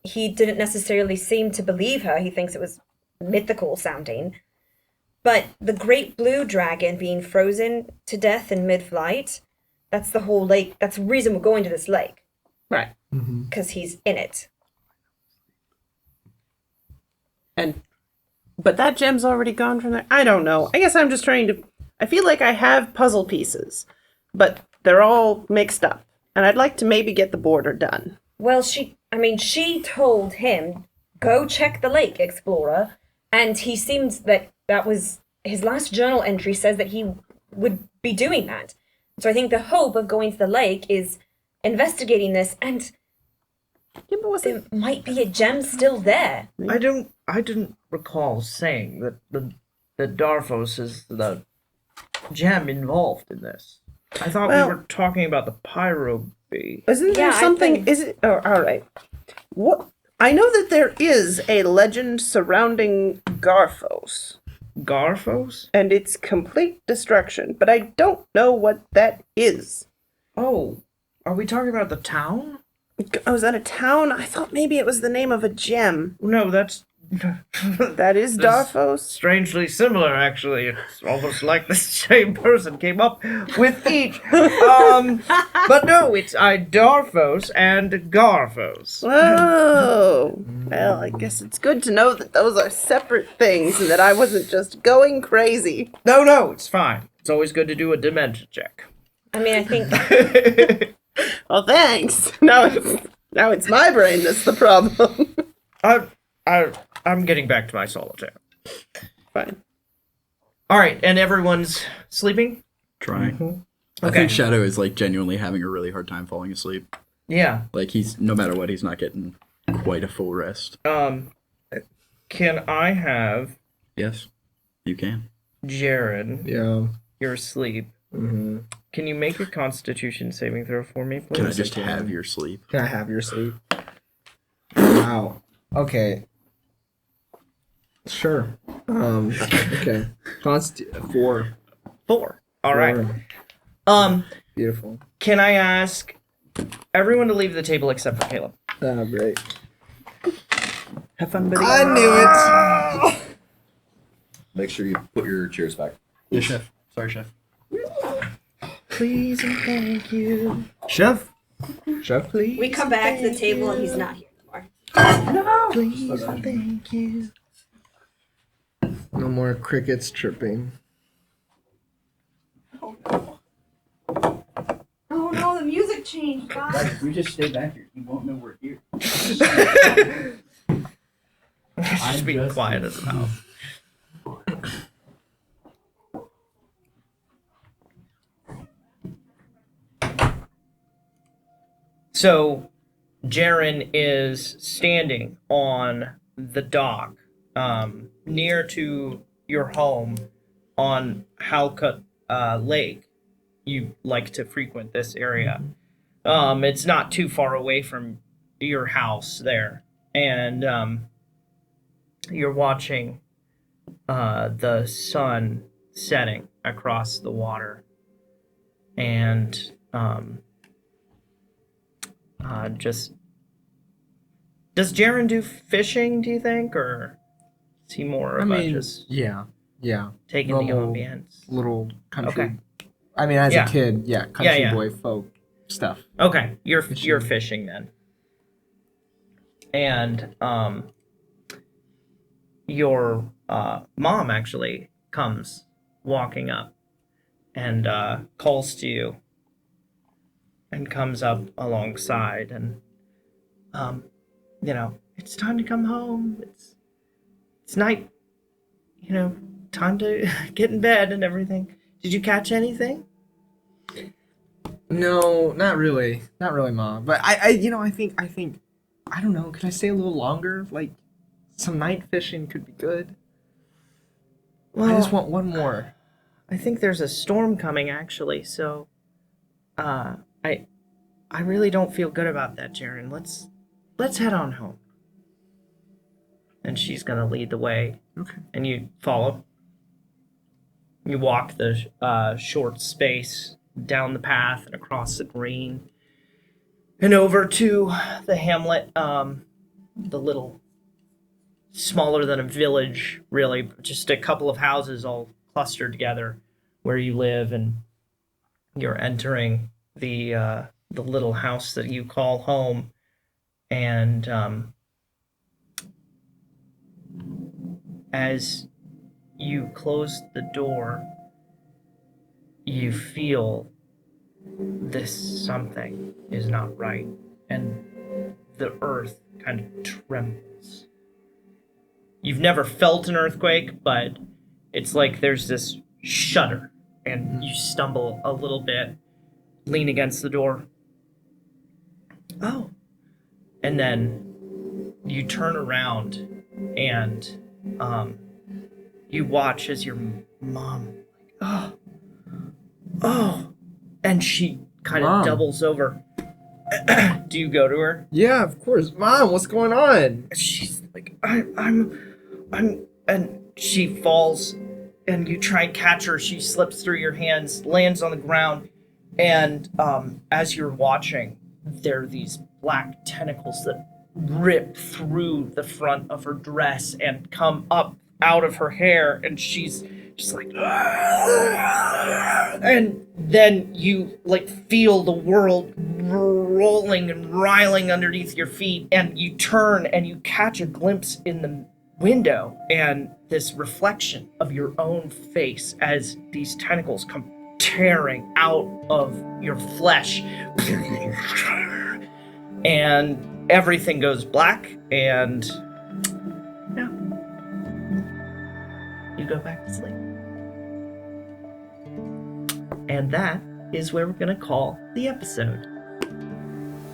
He didn't necessarily seem to believe her. He thinks it was mythical sounding. But the great blue dragon being frozen to death in mid-flight, that's the whole lake. That's the reason we're going to this lake. Right. Because he's in it. But that gem's already gone from there. I don't know. I guess I'm just trying to. I feel like I have puzzle pieces, but they're all mixed up. And I'd like to maybe get the border done. Well, she told him, go check the lake, Explorer. And he seemed that was his last journal entry says that he would be doing that. So I think the hope of going to the lake is investigating this, and Yeah, but there might be a gem still there. I didn't recall saying that that Darfos is the gem involved in this. I thought Well- we were talking about the pyro bee. Isn't there Yeah, I something? think- Is it? Oh, all right. What? I know that there is a legend surrounding Garfos Garfos? and its complete destruction, but I don't know what that is. Oh, are we talking about the town? Oh, is that a town? I thought maybe it was the name of a gem. No, that's That is This- Darfos. strangely similar, actually. It's almost like the same person came up with each. But no, it's Darfos and Garfos. Oh, well, I guess it's good to know that those are separate things and that I wasn't just going crazy. No, it's fine. It's always good to do a dementia check. I mean, I think Well, thanks. Now it's my brain that's the problem. I'm getting back to my solitaire. Fine. All right, and everyone's sleeping? Trying. I Okay. think Shadow is like genuinely having a really hard time falling asleep. Yeah. Like he's no matter what, he's not getting quite a full rest. Can I have Yes, you can. Jaren, Yeah. your sleep? Mm-hmm. Can you make a Constitution saving throw for me, please? Can I just have your sleep? Can I have your sleep? Wow. Okay. Sure. Okay. 4. 4. All right. 4. Beautiful. Can I ask everyone to leave the table except for Caleb? Oh, great. Have fun, buddy. I knew it. Make sure you put your chairs back. Yes, chef. Sorry, chef. Please and thank you. Chef. Chef. Please. we come back to the table and he's not here anymore. Please and thank you. No more crickets chirping. Oh no, the music changed. Guys, if we just stay back here, you won't know we're here. Just be quiet as a mouse. So, Jaren is standing on the dock near to your home on Halka Lake. You like to frequent this area. It's not too far away from your house there. And you're watching the sun setting across the water. And just... Does Jaren do fishing, do you think? Or is he more of a just yeah. taking the Normal ambience? Little country. Okay. I mean, as Yeah. a kid, country Yeah. boy folk stuff. Okay, you're fishing then. And your mom actually comes walking up and calls to you and comes up alongside and it's time to come home. It's night, time to get in bed and everything. Did you catch anything? No, not really, Mom. But I think, I don't know. Could I stay a little longer? Like, some night fishing could be good. Well, I just want one more. I think there's a storm coming actually, so I really don't feel good about that, Jaren. Let's head on home. And she's gonna lead the way. Okay. And you follow. You walk the short space down the path and across the green and over to the hamlet, the little smaller than a village, really, just a couple of houses all clustered together where you live, and you're entering the little house that you call home, and as you close the door, you feel this something is not right, and the earth kind of trembles. You've never felt an earthquake, but it's like there's this shudder, and you stumble a little bit, lean against the door. Oh. And then you turn around, and you watch as your mom, oh, and she kind of Mom. doubles over. Do you go to her? Yeah, of course. Mom, what's going on? She's like, I'm, and she falls, and you try and catch her. She slips through your hands, lands on the ground, and as you're watching, there are these black tentacles that rip through the front of her dress and come up out of her hair, and she's just like, and then you like feel the world rolling and riling underneath your feet, and you turn and you catch a glimpse in the window and this reflection of your own face as these tentacles come tearing out of your flesh, and everything goes black, and yeah, you go back to sleep. And that is where we're going to call the episode.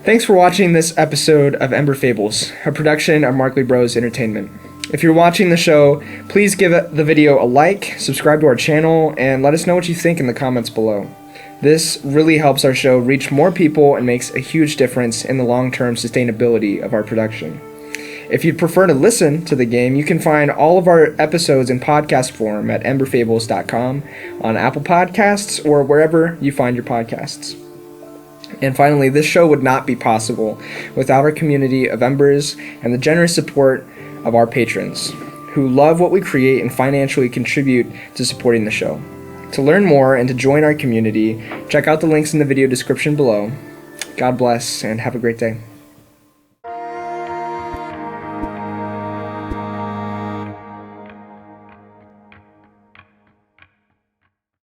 Thanks for watching this episode of Ember Fables, a production of Markley Bros Entertainment. If you're watching the show, please give the video a like, subscribe to our channel, and let us know what you think in the comments below. This really helps our show reach more people and makes a huge difference in the long-term sustainability of our production. If you'd prefer to listen to the game, you can find all of our episodes in podcast form at emberfables.com, on Apple Podcasts, or wherever you find your podcasts. And finally, this show would not be possible without our community of Embers and the generous support of our patrons, who love what we create and financially contribute to supporting the show. To learn more and to join our community, check out the links in the video description below. God bless and have a great day.